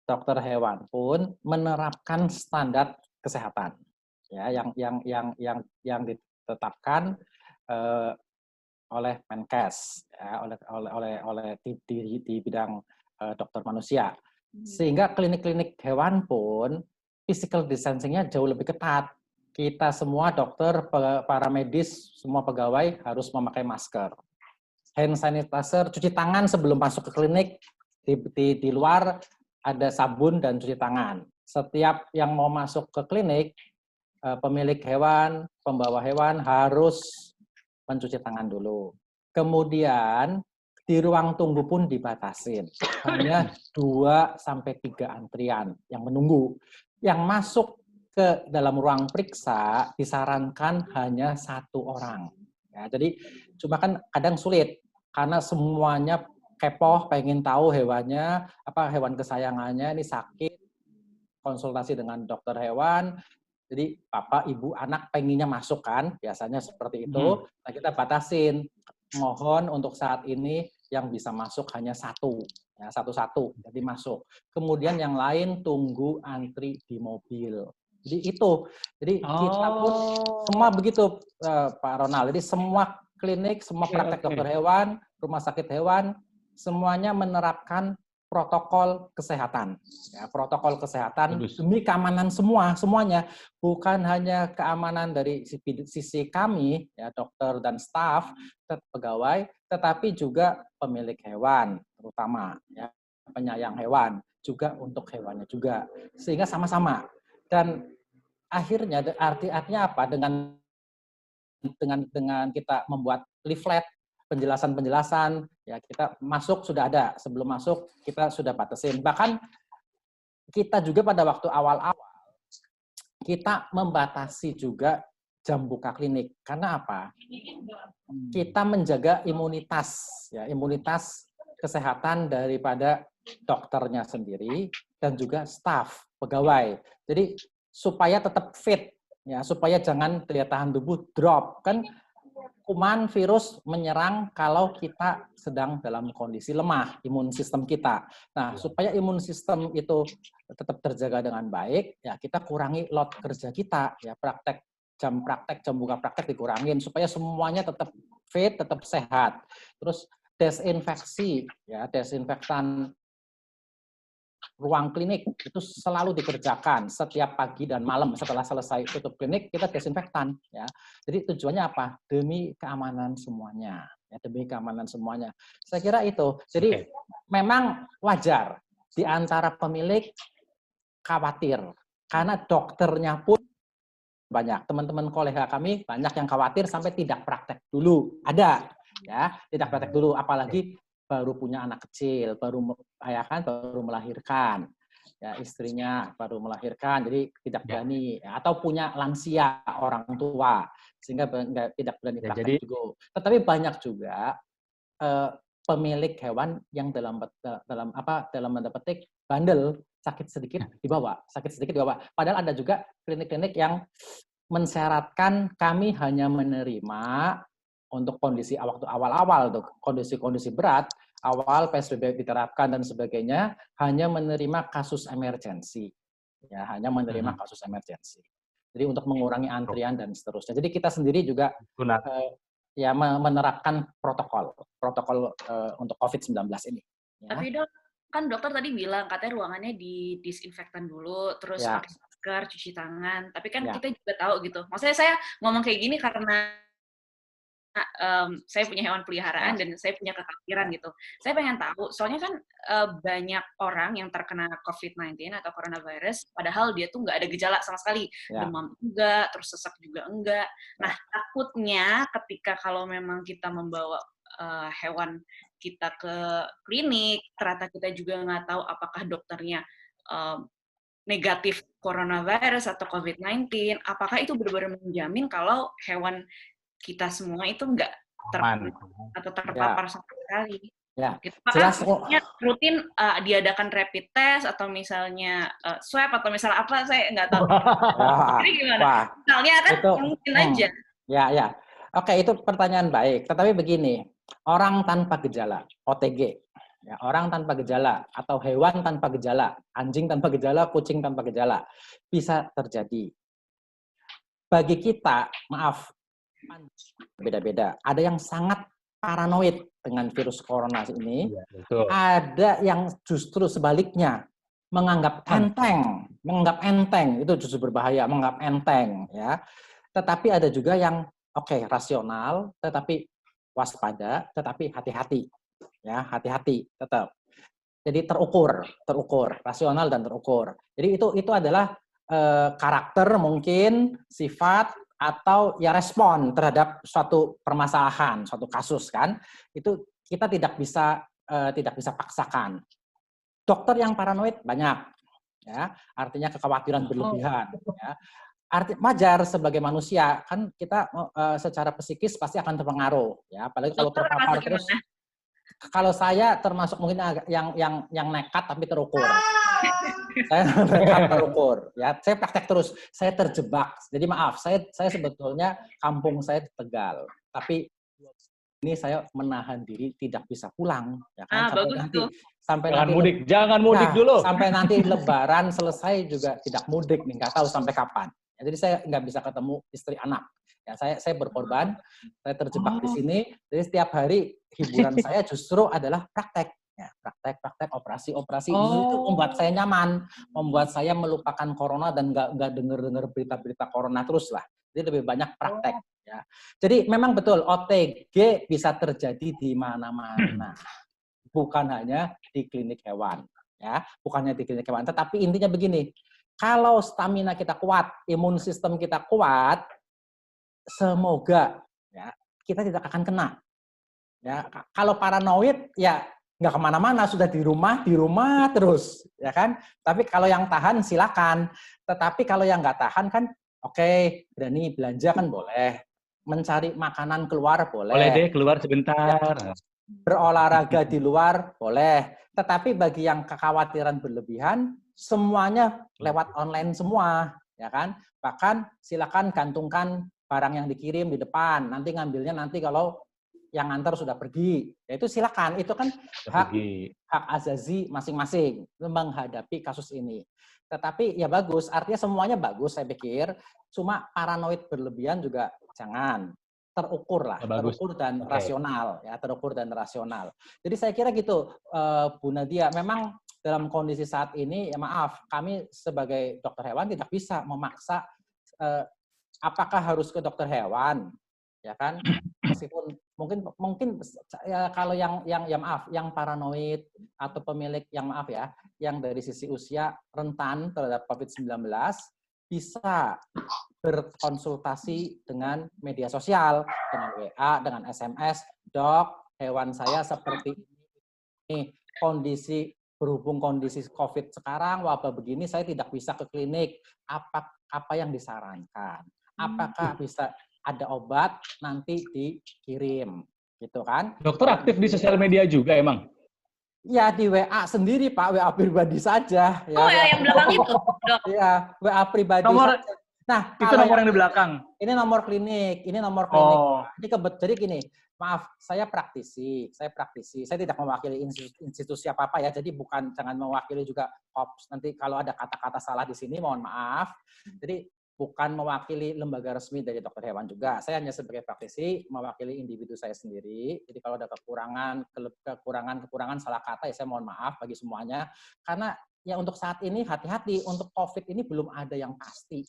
dokter hewan pun menerapkan standar kesehatan, ya, yang ditetapkan oleh Menkes, ya, oleh di bidang dokter manusia, sehingga klinik-klinik hewan pun physical distancing-nya jauh lebih ketat. Kita semua dokter, para medis, semua pegawai harus memakai masker, hand sanitizer, cuci tangan sebelum masuk ke klinik. Di luar ada sabun dan cuci tangan. Setiap yang mau masuk ke klinik, pemilik hewan, pembawa hewan harus mencuci tangan dulu. Kemudian di ruang tunggu pun dibatasin. Hanya 2-3 antrian yang menunggu. Yang masuk ke dalam ruang periksa disarankan hanya 1 orang. Ya, jadi cuma kan kadang sulit karena semuanya kepoh, pengen tahu hewannya, hewan kesayangannya ini sakit, konsultasi dengan dokter hewan, Jadi bapak, ibu, anak pengennya masuk kan, biasanya seperti itu. Nah, kita batasin. Mohon untuk saat ini yang bisa masuk hanya satu, ya, satu-satu, jadi masuk. Kemudian yang lain tunggu antri di mobil. Jadi itu. Jadi kita pun semua begitu, Pak Ronald. Jadi semua klinik, semua praktek dokter hewan, rumah sakit hewan, semuanya menerapkan protokol kesehatan. Ya, protokol kesehatan demi keamanan semuanya. Bukan hanya keamanan dari sisi kami, ya, dokter dan staf, pegawai, tetapi juga pemilik hewan, terutama ya, penyayang hewan, juga untuk hewannya juga. Sehingga sama-sama. Dan akhirnya artinya apa? Dengan kita membuat leaflet, penjelasan-penjelasan, ya kita masuk sudah ada, sebelum masuk kita sudah batasin. Bahkan kita juga pada waktu awal-awal kita membatasi juga jam buka klinik. Karena apa? Kita menjaga imunitas, ya imunitas kesehatan daripada dokternya sendiri dan juga staf, pegawai. Jadi supaya tetap fit, ya supaya jangan daya tahan tubuh drop. Kan kuman virus menyerang kalau kita sedang dalam kondisi lemah, imun sistem kita. Nah, supaya imun sistem itu tetap terjaga dengan baik, ya kita kurangi load kerja kita, ya jam buka praktek dikurangin supaya semuanya tetap fit, tetap sehat. Terus desinfeksi, ya desinfektan ruang klinik itu selalu dikerjakan setiap pagi dan malam setelah selesai tutup klinik kita desinfektan, ya. Jadi tujuannya apa? Demi keamanan semuanya, ya demi keamanan semuanya. Saya kira itu. Jadi memang wajar di antara pemilik khawatir karena dokternya pun banyak. Teman-teman kolega kami banyak yang khawatir sampai tidak praktek dulu. Ada, ya, tidak praktek dulu apalagi baru punya anak kecil, baru melahirkan, ya istrinya baru melahirkan, jadi tidak berani, ya, atau punya lansia orang tua sehingga tidak berani praktek juga. Tetapi banyak juga pemilik hewan yang dalam tanda petik bandel, sakit sedikit dibawa. Padahal ada juga klinik-klinik yang mensyaratkan kami hanya menerima untuk kondisi waktu awal-awal, tuh kondisi berat, awal PSBB diterapkan dan sebagainya, hanya menerima kasus emergensi, ya hanya menerima kasus emergensi. Jadi untuk mengurangi antrian dan seterusnya. Jadi kita sendiri juga ya menerapkan protokol untuk COVID-19 ini. Ya. Tapi dok, kan dokter tadi bilang katanya ruangannya didisinfektan dulu, terus pakai masker, cuci tangan. Tapi kan kita juga tahu gitu. Maksudnya saya ngomong kayak gini karena saya punya hewan peliharaan dan saya punya kekhawatiran gitu. Saya pengen tahu, soalnya kan banyak orang yang terkena COVID-19 atau coronavirus, padahal dia tuh nggak ada gejala sama sekali. Demam enggak, terus sesak juga enggak. Nah, takutnya ketika kalau memang kita membawa hewan kita ke klinik, ternyata kita juga nggak tahu apakah dokternya negatif coronavirus atau COVID-19, apakah itu benar-benar menjamin kalau hewan kita semua itu nggak terpapar sama sekali. Ya. Gitu. Makanya rutin diadakan rapid test atau misalnya swab atau misalnya apa, saya nggak tahu. Jadi gimana? Misalnya kan mungkin aja. Ya. Oke, itu pertanyaan baik. Tetapi begini, orang tanpa gejala, OTG, ya, orang tanpa gejala atau hewan tanpa gejala, anjing tanpa gejala, kucing tanpa gejala, bisa terjadi. Bagi kita, maaf, beda-beda. Ada yang sangat paranoid dengan virus corona ini. Ya, ada yang justru sebaliknya menganggap enteng itu justru berbahaya, menganggap enteng, ya. Tetapi ada juga yang rasional, tetapi waspada, tetapi hati-hati, ya hati-hati tetap. Jadi terukur, rasional dan terukur. Jadi itu adalah karakter mungkin, sifat atau ya respon terhadap suatu permasalahan, suatu kasus kan, itu kita tidak bisa paksakan. Dokter yang paranoid banyak, ya artinya kekhawatiran berlebihan. Ya. Wajar sebagai manusia kan kita secara psikis pasti akan terpengaruh, ya apalagi kalau terpapar terus. Kalau saya termasuk mungkin yang nekat tapi terukur. Saya terukur, ya. Saya praktek terus. Saya terjebak. Jadi maaf, saya sebetulnya kampung saya di Tegal, tapi ini saya menahan diri tidak bisa pulang, ya kan? Sampai nanti jangan mudik dulu. Sampai nanti Lebaran selesai juga tidak mudik nih, nggak tahu sampai kapan. Ya, jadi saya nggak bisa ketemu istri anak. Ya, saya berkorban, saya terjebak di sini. Jadi setiap hari hiburan saya justru adalah praktek. Ya, praktek, operasi. Itu membuat saya nyaman, membuat saya melupakan corona dan nggak dengar berita-berita corona terus lah. Jadi lebih banyak praktek. Ya. Jadi memang betul OTG bisa terjadi di mana-mana, bukan hanya di klinik hewan. Ya, bukannya di klinik hewan. Tetapi intinya begini, kalau stamina kita kuat, imun sistem kita kuat, semoga ya kita tidak akan kena. Ya, kalau paranoid ya nggak kemana-mana, sudah di rumah terus, ya kan? Tapi kalau yang tahan silakan. Tetapi kalau yang nggak tahan kan, oke, berani belanja kan boleh, mencari makanan keluar boleh. Boleh deh keluar sebentar. Ya, berolahraga di luar boleh. Tetapi bagi yang kekhawatiran berlebihan, semuanya lewat online semua, ya kan? Bahkan silakan gantungkan barang yang dikirim di depan. Nanti ngambilnya kalau yang antar sudah pergi, ya itu silakan. Itu kan hak azazi masing-masing menghadapi kasus ini. Tetapi ya bagus, artinya semuanya bagus saya pikir. Cuma paranoid berlebihan juga jangan. Terukur lah, terukur dan rasional, ya terukur dan rasional. Jadi saya kira gitu, Bu Nadia. Memang dalam kondisi saat ini, ya maaf, kami sebagai dokter hewan tidak bisa memaksa apakah harus ke dokter hewan. Ya kan, meskipun mungkin ya, kalau yang maaf, yang paranoid atau pemilik yang maaf ya, yang dari sisi usia rentan terhadap COVID-19 bisa berkonsultasi dengan media sosial, dengan WA, dengan SMS, dok, hewan saya seperti ini, berhubung kondisi COVID sekarang, wabah begini, saya tidak bisa ke klinik, apa yang disarankan? Apakah bisa ada obat nanti dikirim, gitu kan? Dokter aktif di sosial media juga emang? Ya di WA sendiri Pak, WA pribadi saja. Ya, WA yang belakang itu, dok? Ya, WA pribadi saja. Nah, itu nomor yang di belakang? Ini nomor klinik, Jadi gini, maaf, saya praktisi, saya tidak mewakili institusi apa-apa ya, jadi jangan mewakili juga OPS. Nanti kalau ada kata-kata salah di sini, mohon maaf. Jadi bukan mewakili lembaga resmi dari dokter hewan juga. Saya hanya sebagai praktisi mewakili individu saya sendiri. Jadi kalau ada kekurangan salah kata, ya saya mohon maaf bagi semuanya. Karena ya untuk saat ini hati-hati, untuk COVID ini belum ada yang pasti.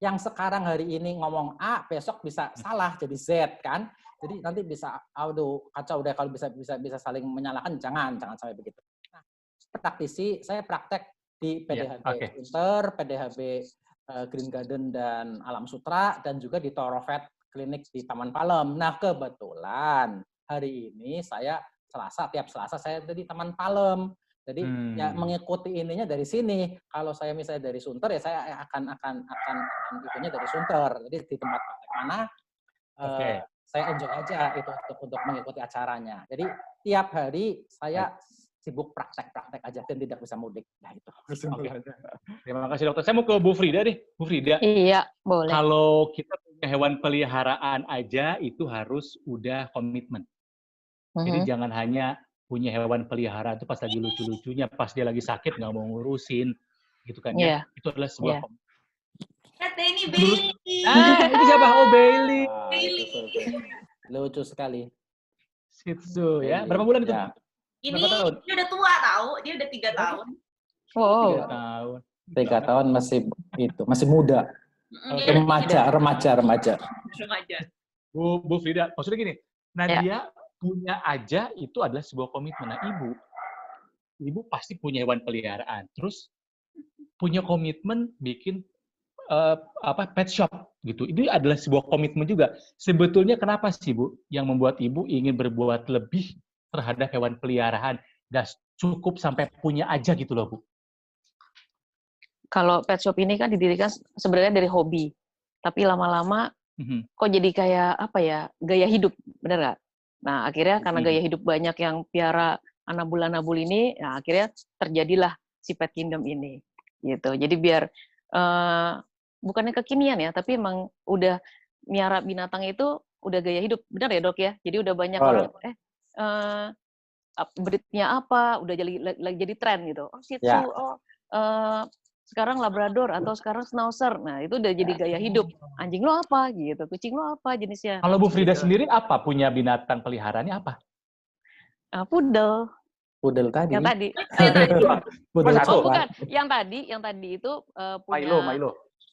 Yang sekarang hari ini ngomong A, besok bisa salah jadi Z kan. Jadi nanti bisa kacau deh kalau bisa saling menyalahkan, jangan sampai begitu. Nah, praktisi, saya praktek di PDHB Sunter, PDHB Green Garden dan Alam Sutra, dan juga di Torovet Klinik di Taman Palem. Nah, kebetulan hari ini saya tiap Selasa saya ada di Taman Palem. Jadi ya mengikuti ininya dari sini. Kalau saya misalnya dari Sunter, ya saya akan ikunya dari Sunter. Jadi di tempat praktek mana saya enjoy aja itu untuk mengikuti acaranya. Jadi tiap hari saya sibuk praktek aja dan tidak bisa mudik. Nah itu. Terima kasih dokter. Saya mau ke Bu Frida deh. Bu Frida. Iya, boleh. Kalau kita punya hewan peliharaan aja itu harus udah komitmen. Jadi jangan hanya punya hewan peliharaan itu pas lagi lucu-lucunya, pas dia lagi sakit nggak mau ngurusin, gitu kan ya. Itu adalah sebuah komitmen. Ini Bailey. Itu siapa? Oh, Bailey. Lucu sekali. Shih Tzu ya. Berapa bulan itu? Ya. Ini dia udah tua tahu, dia udah 3 tahun. Wow. 3 tahun masih muda. Remaja. Bu Frida, maksudnya gini, Nadia punya aja itu adalah sebuah komitmen. Nah, ibu pasti punya hewan peliharaan. Terus punya komitmen bikin pet shop gitu. Ini adalah sebuah komitmen juga. Sebetulnya kenapa sih Bu yang membuat ibu ingin berbuat lebih terhadap hewan peliharaan? Gak cukup sampai punya aja gitu loh Bu. Kalau pet shop ini kan didirikan sebenarnya dari hobi, tapi lama-lama kok jadi kayak gaya hidup, bener nggak? Nah akhirnya karena gaya hidup banyak yang piara anabul ini, nah akhirnya terjadilah si Pet Kingdom ini gitu. Jadi biar bukannya kekinian ya, tapi emang udah miara binatang itu udah gaya hidup, benar ya dok ya? Jadi udah banyak orang breednya apa, udah jadi tren gitu. Oh Shih Tzu, sekarang Labrador atau sekarang Schnauzer. Nah itu udah jadi gaya hidup. Anjing lo apa gitu, kucing lo apa jenisnya? Kalau Bu Frida gitu. sendiri apa punya binatang peliharaannya apa? Pudel. Pudel tadi. Yang tadi. Pudel bukan. Yang tadi itu punya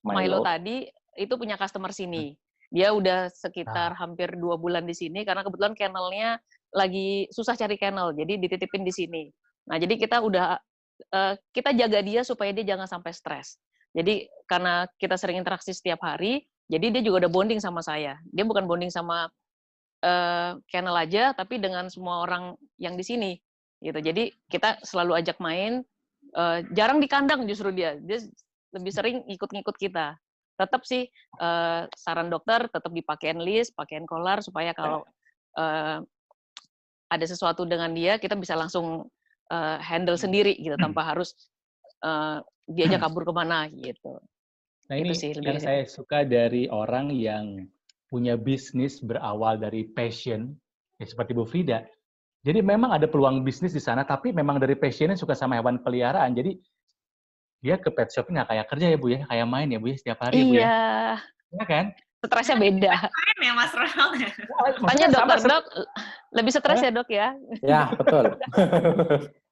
Milo tadi itu punya customer sini. Dia udah sekitar hampir 2 bulan di sini karena kebetulan kennelnya lagi susah cari kennel, jadi dititipin di sini. Nah, jadi kita jaga dia supaya dia jangan sampai stres. Jadi karena kita sering interaksi setiap hari, jadi dia juga udah bonding sama saya. Dia bukan bonding sama kennel aja, tapi dengan semua orang yang di sini. Gitu. Jadi kita selalu ajak main, jarang di kandang justru dia lebih sering ikut-ngikut kita. Tetap sih saran dokter tetap dipakein leash, pakein collar supaya kalau ada sesuatu dengan dia kita bisa langsung handle sendiri gitu tanpa harus diajak kabur kemana gitu. Nah ini sih, yang saya suka dari orang yang punya bisnis berawal dari passion, ya seperti Bu Frida. Jadi memang ada peluang bisnis di sana, tapi memang dari passionnya suka sama hewan peliharaan. Jadi dia ke pet shop nggak kayak kerja ya Bu ya, kayak main ya Bu ya setiap hari ya Bu ya. Iya kan? Stresnya beda. Main ya Mas Ronald ya. Tanya dokter dok, lebih stres ya dok ya? Ya betul.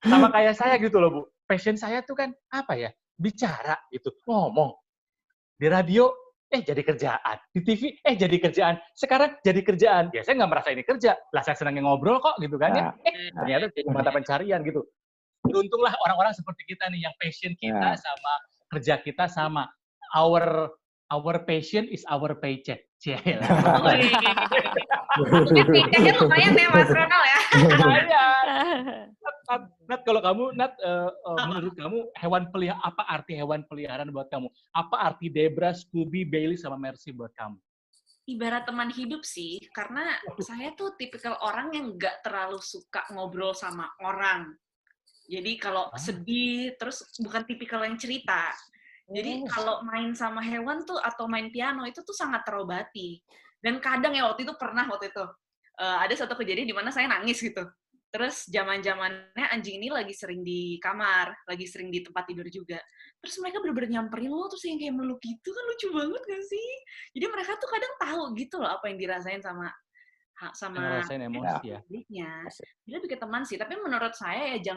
Sama kayak saya gitu loh Bu. Passion saya tuh kan apa ya? Bicara gitu, ngomong. Di radio, jadi kerjaan. Di TV, jadi kerjaan. Sekarang jadi kerjaan. Ya saya nggak merasa ini kerja. Lah saya senangnya ngobrol kok gitu kan ya. Ternyata jadi mata pencarian gitu. Beruntunglah orang-orang seperti kita nih yang passion kita sama kerja kita sama. Our passion is our paycheck. Cielah. Mungkin paychecknya lumayan ya Mas Ronald ya. Nat, kalau kamu, menurut kamu apa arti hewan peliharaan buat kamu? Apa arti Debra, Scooby, Bailey, sama Mercy buat kamu? Ibarat teman hidup sih, karena saya tuh tipikal orang yang nggak terlalu suka ngobrol sama orang. Jadi kalau sedih, terus bukan tipikal yang cerita. Jadi kalau main sama hewan tuh atau main piano itu tuh sangat terobati. Dan kadang ya waktu itu ada satu kejadian di mana saya nangis gitu. Terus zaman-zamannya anjing ini lagi sering di kamar, lagi sering di tempat tidur juga. Terus mereka bener-bener nyamperin lo, terus yang kayak meluk gitu kan lucu banget gak sih? Jadi mereka tuh kadang tahu gitu loh apa yang dirasain sama ngerasain emosi ya. Jadi lebih ke teman sih, tapi menurut saya ya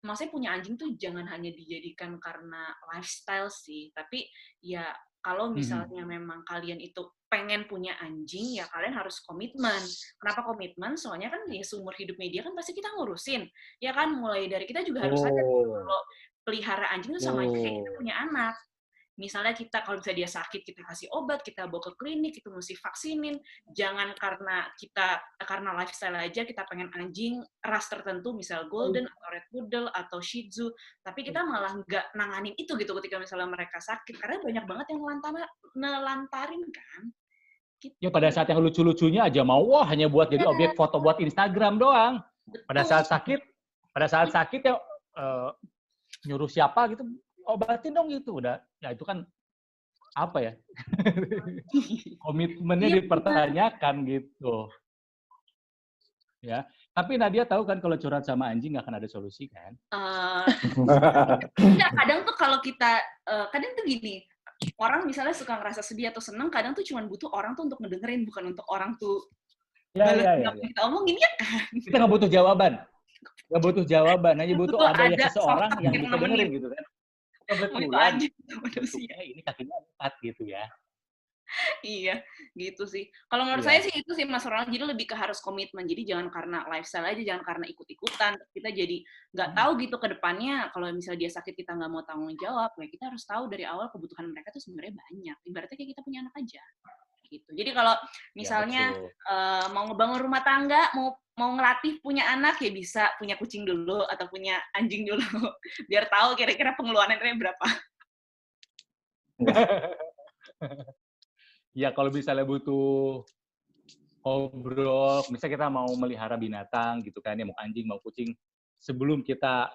maksudnya punya anjing tuh jangan hanya dijadikan karena lifestyle sih, tapi ya kalau misalnya memang kalian itu pengen punya anjing, ya kalian harus komitmen. Kenapa komitmen? Soalnya kan ya seumur hidup media kan pasti kita ngurusin. Ya kan, mulai dari kita juga harus sadar kalau pelihara anjing itu sama aja kayak kita punya anak. Misalnya kalau misalnya dia sakit, kita kasih obat, kita bawa ke klinik, kita mesti vaksinin. Jangan karena lifestyle aja kita pengen anjing ras tertentu, misal golden atau red poodle atau shih tzu, tapi kita malah nggak nanganin itu gitu ketika misalnya mereka sakit, karena banyak banget yang nelantarin kan. Gitu. Ya pada saat yang lucu-lucunya aja mau hanya buat jadi objek foto buat Instagram doang. Pada saat sakit ya nyuruh siapa gitu, obatin dong gitu. Udah, ya itu kan apa ya? Komitmennya dipertanyakan gitu. Ya, tapi Nadia tahu kan kalau curhat sama anjing nggak akan ada solusi kan? Enggak, kadang tuh kalau kita, kadang tuh gini, orang misalnya suka ngerasa sedih atau seneng, kadang tuh cuma butuh orang tuh untuk ngedengerin, bukan untuk orang tuh kita omongin ya kan? Kita nggak butuh jawaban. Nggak butuh jawaban, hanya butuh ada seseorang yang bisa dengerin gitu kan. Kebetulan ini kakinya 4 gitu ya. Iya, gitu sih. Kalau menurut saya sih itu sih Mas Ronald, jadi lebih ke harus komitmen. Jadi jangan karena lifestyle aja, jangan karena ikut-ikutan. Kita jadi nggak tahu gitu ke depannya, kalau misalnya dia sakit kita nggak mau tanggung jawab, ya kita harus tahu dari awal kebutuhan mereka tuh sebenarnya banyak. Ibaratnya kayak kita punya anak aja. Gitu. Jadi kalau misalnya mau ngebangun rumah tangga, mau ngelatih punya anak, ya bisa punya kucing dulu atau punya anjing dulu. Biar tahu kira-kira pengeluarannya berapa. Ya kalau misalnya butuh ngobrol, misalnya kita mau melihara binatang gitu kan, ya mau anjing mau kucing, sebelum kita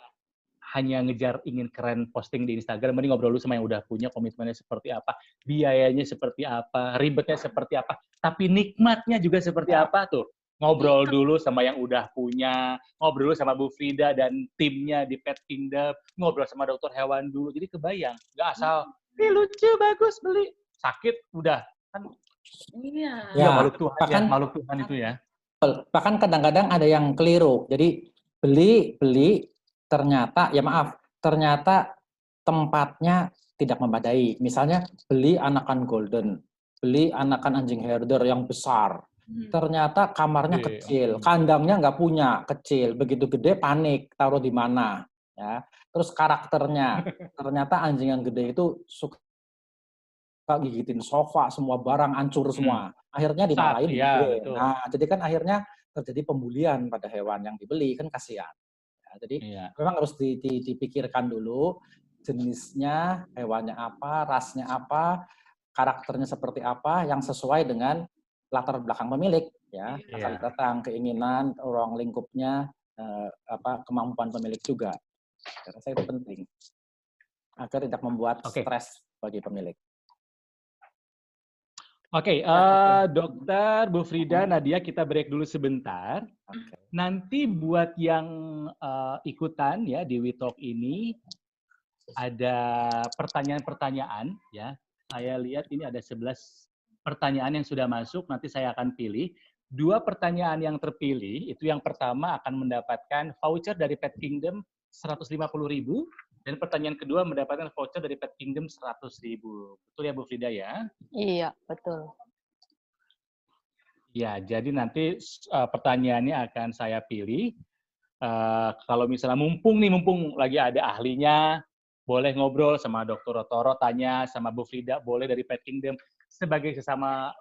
hanya ngejar ingin keren posting di Instagram, mending ngobrol dulu sama yang udah punya, komitmennya seperti apa, biayanya seperti apa, ribetnya seperti apa, tapi nikmatnya juga seperti apa tuh. Ngobrol dulu sama yang udah punya, ngobrol dulu sama Bu Frida dan timnya di Pet Kingdom, ngobrol sama dokter hewan dulu, jadi kebayang, nggak asal, lucu, bagus, beli, sakit, udah. Kan, Iya. ya, makhluk Tuhan bahkan, ya, makhluk Tuhan itu ya. Bahkan kadang-kadang ada yang keliru, jadi beli, ternyata tempatnya tidak memadai. Misalnya beli anakan golden, beli anakan anjing herder yang besar. Ternyata kamarnya kecil, kandangnya nggak punya, kecil. Begitu gede panik, taruh di mana. Ya. Terus karakternya, ternyata anjing yang gede itu suka gigitin sofa, semua barang hancur semua. Akhirnya dimarahin. Ya, nah, jadi kan akhirnya terjadi pembulian pada hewan yang dibeli, kan kasihan. Jadi memang harus dipikirkan dulu jenisnya, hewannya apa, rasnya apa, karakternya seperti apa yang sesuai dengan latar belakang pemilik ya. Asal datang keinginan, ruang lingkupnya, kemampuan pemilik juga. Saya rasa itu penting agar tidak membuat stres bagi pemilik. Oke, Dokter, Bu Frida, Nadia, kita break dulu sebentar. Nanti buat yang ikutan ya di WeTalk ini ada pertanyaan-pertanyaan ya. Saya lihat ini ada 11 pertanyaan yang sudah masuk. Nanti saya akan pilih 2 pertanyaan yang terpilih. Itu yang pertama akan mendapatkan voucher dari Pet Kingdom 150.000 dan pertanyaan kedua mendapatkan voucher dari Pet Kingdom 100.000. Betul ya Bu Frida ya? Iya, betul. Ya, jadi nanti pertanyaannya akan saya pilih. Kalau misalnya mumpung lagi ada ahlinya, boleh ngobrol sama Dr. Rotoro, tanya sama Bu Frida, boleh dari Pet Kingdom. Sebagai sesama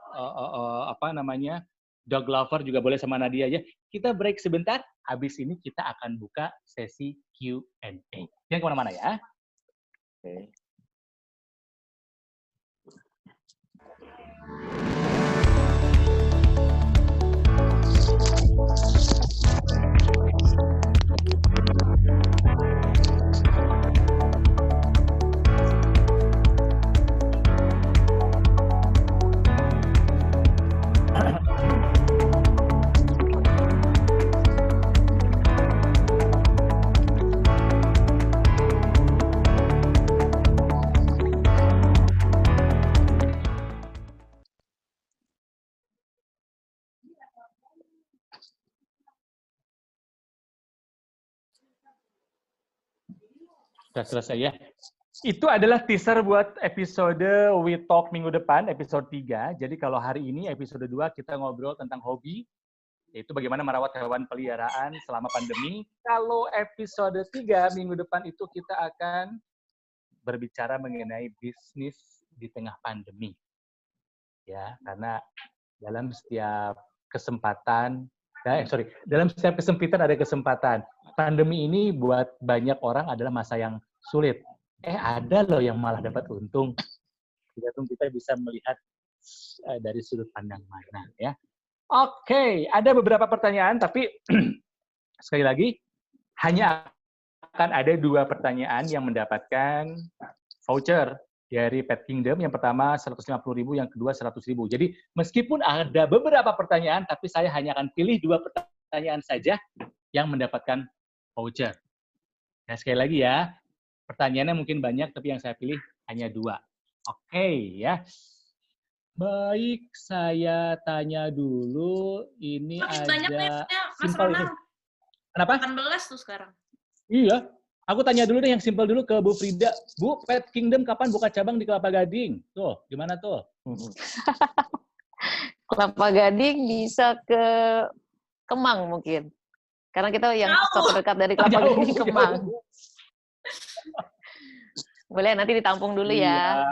dog lover juga boleh sama Nadia aja. Kita break sebentar, habis ini kita akan buka sesi Q&A. Jangan kemana-mana ya. Oke. Sudah selesai ya. Itu adalah teaser buat episode We Talk minggu depan, episode 3. Jadi kalau hari ini episode 2 kita ngobrol tentang hobi, yaitu bagaimana merawat hewan peliharaan selama pandemi. Kalau episode 3 minggu depan itu kita akan berbicara mengenai bisnis di tengah pandemi. Ya, karena dalam setiap kesempatan, dalam setiap kesempitan ada kesempatan. Pandemi ini buat banyak orang adalah masa yang sulit. Ada loh yang malah dapat untung. Tergantung kita bisa melihat dari sudut pandang mana ya. Oke, ada beberapa pertanyaan, tapi sekali lagi hanya akan ada 2 pertanyaan yang mendapatkan voucher dari Pet Kingdom. Yang pertama 150.000, yang kedua 100.000. Jadi meskipun ada beberapa pertanyaan, tapi saya hanya akan pilih 2 pertanyaan saja yang mendapatkan voucher. Nah, sekali lagi ya, pertanyaannya mungkin banyak, tapi yang saya pilih hanya 2. Oke, ya. Baik, saya tanya dulu. Ini ada simple ini. Kenapa? 18 tuh sekarang. Iya. Aku tanya dulu deh yang simple dulu ke Bu Frida. Bu, Pet Kingdom kapan buka cabang di Kelapa Gading? Tuh, gimana tuh? Kelapa Gading bisa ke Kemang mungkin. Karena kita yang terdekat dari Kelapa Gading Kemang. Boleh nanti ditampung dulu ya.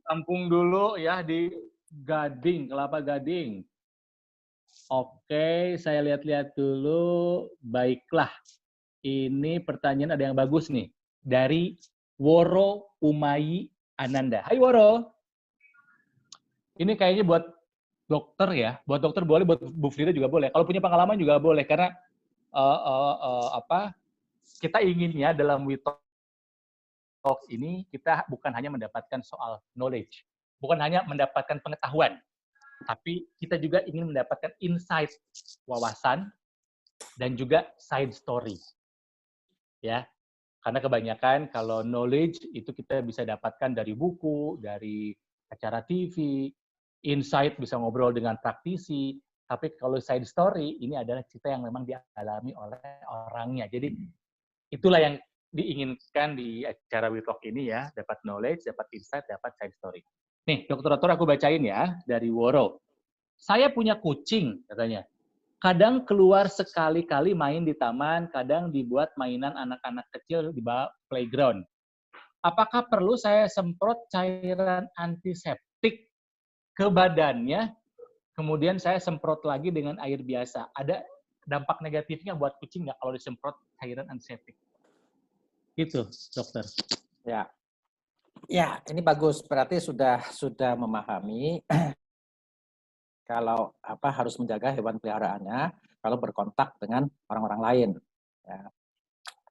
Tampung dulu ya di Gading, Kelapa Gading. Oke, saya lihat-lihat dulu. Baiklah. Ini pertanyaan ada yang bagus nih. Dari Woro Umayi Ananda. Hai Woro. Ini kayaknya buat dokter ya. Buat dokter boleh, buat Bu Frida juga boleh. Kalau punya pengalaman juga boleh. Karena kita inginnya dalam We Talk ini kita bukan hanya mendapatkan soal knowledge, bukan hanya mendapatkan pengetahuan, tapi kita juga ingin mendapatkan insight, wawasan, dan juga side story. Ya, karena kebanyakan kalau knowledge itu kita bisa dapatkan dari buku, dari acara TV, insight bisa ngobrol dengan praktisi, tapi kalau side story ini adalah cerita yang memang dialami oleh orangnya. Jadi itulah yang diinginkan di acara We Talk ini ya, dapat knowledge, dapat insight, dapat side story. Nih, Dr. aku bacain ya dari Woro. Saya punya kucing, katanya. Kadang keluar sekali-kali main di taman, kadang dibuat mainan anak-anak kecil di bawah playground. Apakah perlu saya semprot cairan antiseptik ke badannya, kemudian saya semprot lagi dengan air biasa? Ada dampak negatifnya buat kucing nggak kalau disemprot cairan antiseptik? Gitu, dokter. Ya, ya, ini bagus. Berarti sudah memahami kalau harus menjaga hewan peliharaannya kalau berkontak dengan orang-orang lain. Ya.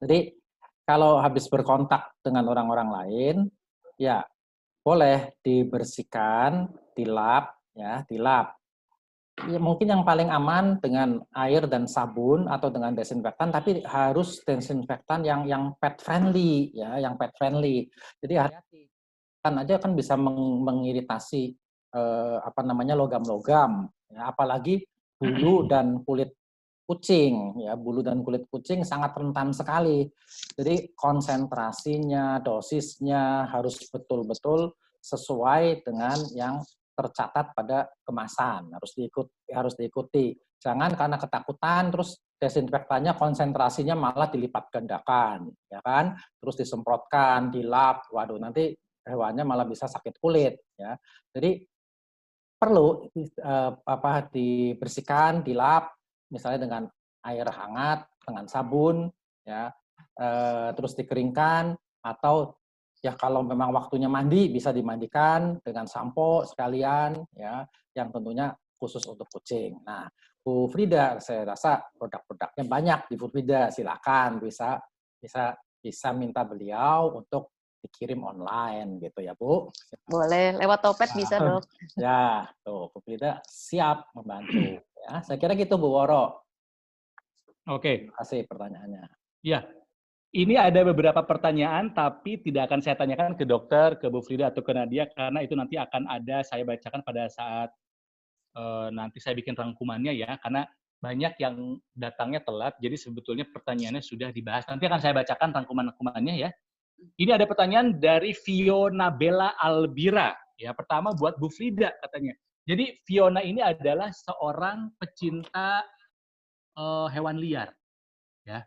Jadi kalau habis berkontak dengan orang-orang lain, ya boleh dibersihkan, dilap, ya dilap. Ya, mungkin yang paling aman dengan air dan sabun atau dengan desinfektan, tapi harus desinfektan yang pet friendly, ya, yang pet friendly. Jadi hati-hati, kan aja kan bisa mengiritasi logam-logam, ya, apalagi bulu dan kulit kucing, ya, bulu dan kulit kucing sangat rentan sekali. Jadi konsentrasinya, dosisnya harus betul-betul sesuai dengan yang tercatat pada kemasan, harus diikuti. Jangan karena ketakutan terus desinfektannya konsentrasinya malah dilipat gandakan, ya kan? Terus disemprotkan, dilap, waduh nanti hewannya malah bisa sakit kulit, ya. Jadi perlu dibersihkan, dilap, misalnya dengan air hangat, dengan sabun, ya, terus dikeringkan, atau ya kalau memang waktunya mandi bisa dimandikan dengan sampo sekalian, ya, yang tentunya khusus untuk kucing. Nah, Bu Frida, saya rasa produk-produknya banyak di Bu Frida, silakan bisa minta beliau untuk dikirim online gitu ya, Bu. Boleh, lewat Topet bisa, Dok. Ya, tuh, Bu Frida siap membantu. Ya, saya kira gitu, Bu Woro. Oke. Terima kasih pertanyaannya. Ya, ini ada beberapa pertanyaan, tapi tidak akan saya tanyakan ke dokter, ke Bu Frida, atau ke Nadia, karena itu nanti akan ada saya bacakan pada saat nanti saya bikin rangkumannya ya, karena banyak yang datangnya telat, jadi sebetulnya pertanyaannya sudah dibahas. Nanti akan saya bacakan rangkuman-rangkumannya ya. Ini ada pertanyaan dari Fiona Bella Albira. Ya, pertama buat Bu Frida katanya. Jadi Fiona ini adalah seorang pecinta hewan liar. Ya.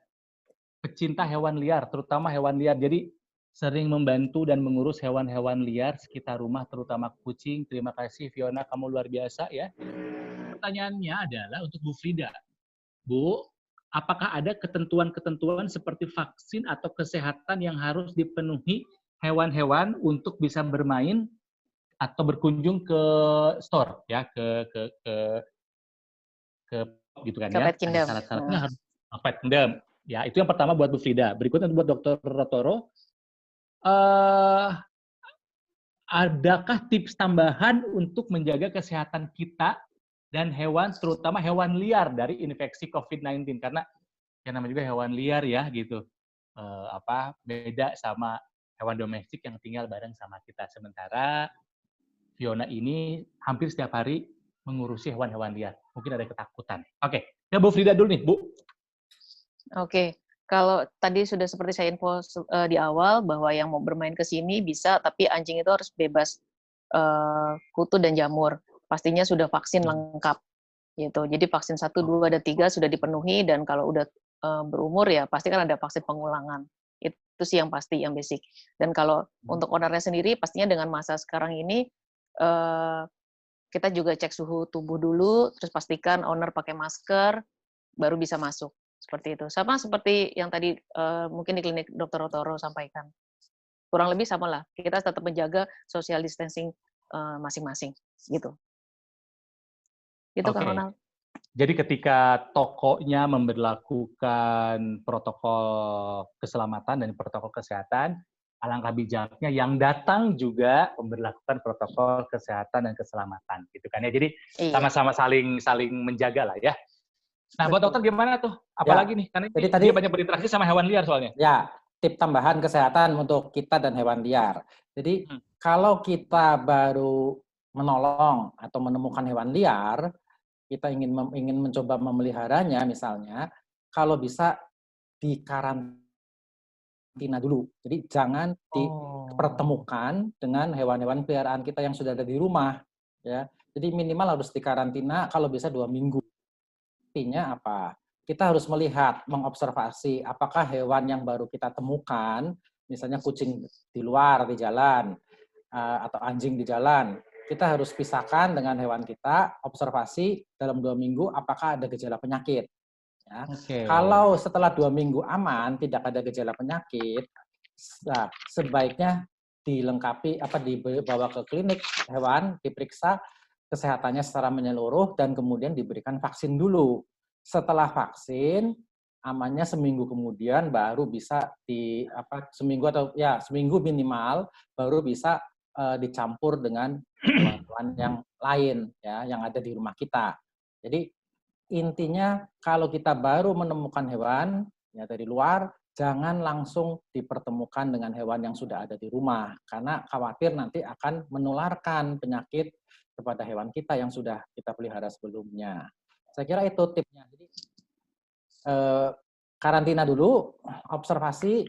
Pecinta hewan liar, terutama hewan liar. Jadi sering membantu dan mengurus hewan-hewan liar sekitar rumah, terutama kucing. Terima kasih Fiona, kamu luar biasa ya. Pertanyaannya adalah untuk Bu Frida. Bu, apakah ada ketentuan-ketentuan seperti vaksin atau kesehatan yang harus dipenuhi hewan-hewan untuk bisa bermain atau berkunjung ke store ya, ke gitu kan ya? Pet Kingdom. Syarat-syaratnya harus Pet Kingdom. Ya, itu yang pertama buat Bu Frida. Berikutnya buat Dr. Rotoro. Adakah tips tambahan untuk menjaga kesehatan kita dan hewan, terutama hewan liar dari infeksi COVID-19? Karena yang namanya juga hewan liar ya gitu. Beda sama hewan domestik yang tinggal bareng sama kita. Sementara Fiona ini hampir setiap hari mengurusi hewan-hewan liar. Mungkin ada ketakutan. Oke, ya Bu Frida dulu nih, Bu. Oke. Kalau tadi sudah seperti saya info di awal bahwa yang mau bermain ke sini bisa, tapi anjing itu harus bebas kutu dan jamur. Pastinya sudah vaksin lengkap, gitu. Jadi vaksin 1, 2, dan 3 sudah dipenuhi, dan kalau udah berumur ya pasti kan ada vaksin pengulangan. Itu sih yang pasti, yang basic. Dan kalau untuk ownernya sendiri, pastinya dengan masa sekarang ini kita juga cek suhu tubuh dulu, terus pastikan owner pakai masker, baru bisa masuk. Seperti itu. Sama seperti yang tadi mungkin di klinik Dr. Rotoro sampaikan. Kurang lebih sama lah. Kita tetap menjaga social distancing masing-masing. Gitu. Gitu, Kang Ronald. Jadi ketika tokonya memberlakukan protokol keselamatan dan protokol kesehatan, alangkah bijaknya yang datang juga memberlakukan protokol kesehatan dan keselamatan, gitu kan ya. Jadi Iya. sama-sama saling menjaga lah ya. Nah, buat dokter gimana tuh? Apalagi nih, karena Jadi dia banyak berinteraksi sama hewan liar soalnya. Ya, tip tambahan kesehatan untuk kita dan hewan liar. Jadi kalau kita baru menolong atau menemukan hewan liar, kita ingin mencoba memeliharanya misalnya, kalau bisa dikarantina dulu. Jadi jangan dipertemukan dengan hewan-hewan peliharaan kita yang sudah ada di rumah. Ya, jadi minimal harus dikarantina kalau bisa 2 minggu. Artinya apa? Kita harus melihat, mengobservasi apakah hewan yang baru kita temukan, misalnya kucing di luar, di jalan, atau anjing di jalan, kita harus pisahkan dengan hewan kita, observasi dalam 2 minggu apakah ada gejala penyakit. Ya. Kalau setelah 2 minggu aman, tidak ada gejala penyakit, nah, sebaiknya dilengkapi, dibawa ke klinik hewan, diperiksa kesehatannya secara menyeluruh, dan kemudian diberikan vaksin dulu. Setelah vaksin, amannya seminggu kemudian baru bisa seminggu minimal baru bisa dicampur dengan hewan yang lain ya yang ada di rumah kita. Jadi intinya kalau kita baru menemukan hewan ya dari luar, jangan langsung dipertemukan dengan hewan yang sudah ada di rumah karena khawatir nanti akan menularkan penyakit kepada hewan kita yang sudah kita pelihara sebelumnya. Saya kira itu tipnya. Jadi karantina dulu, observasi,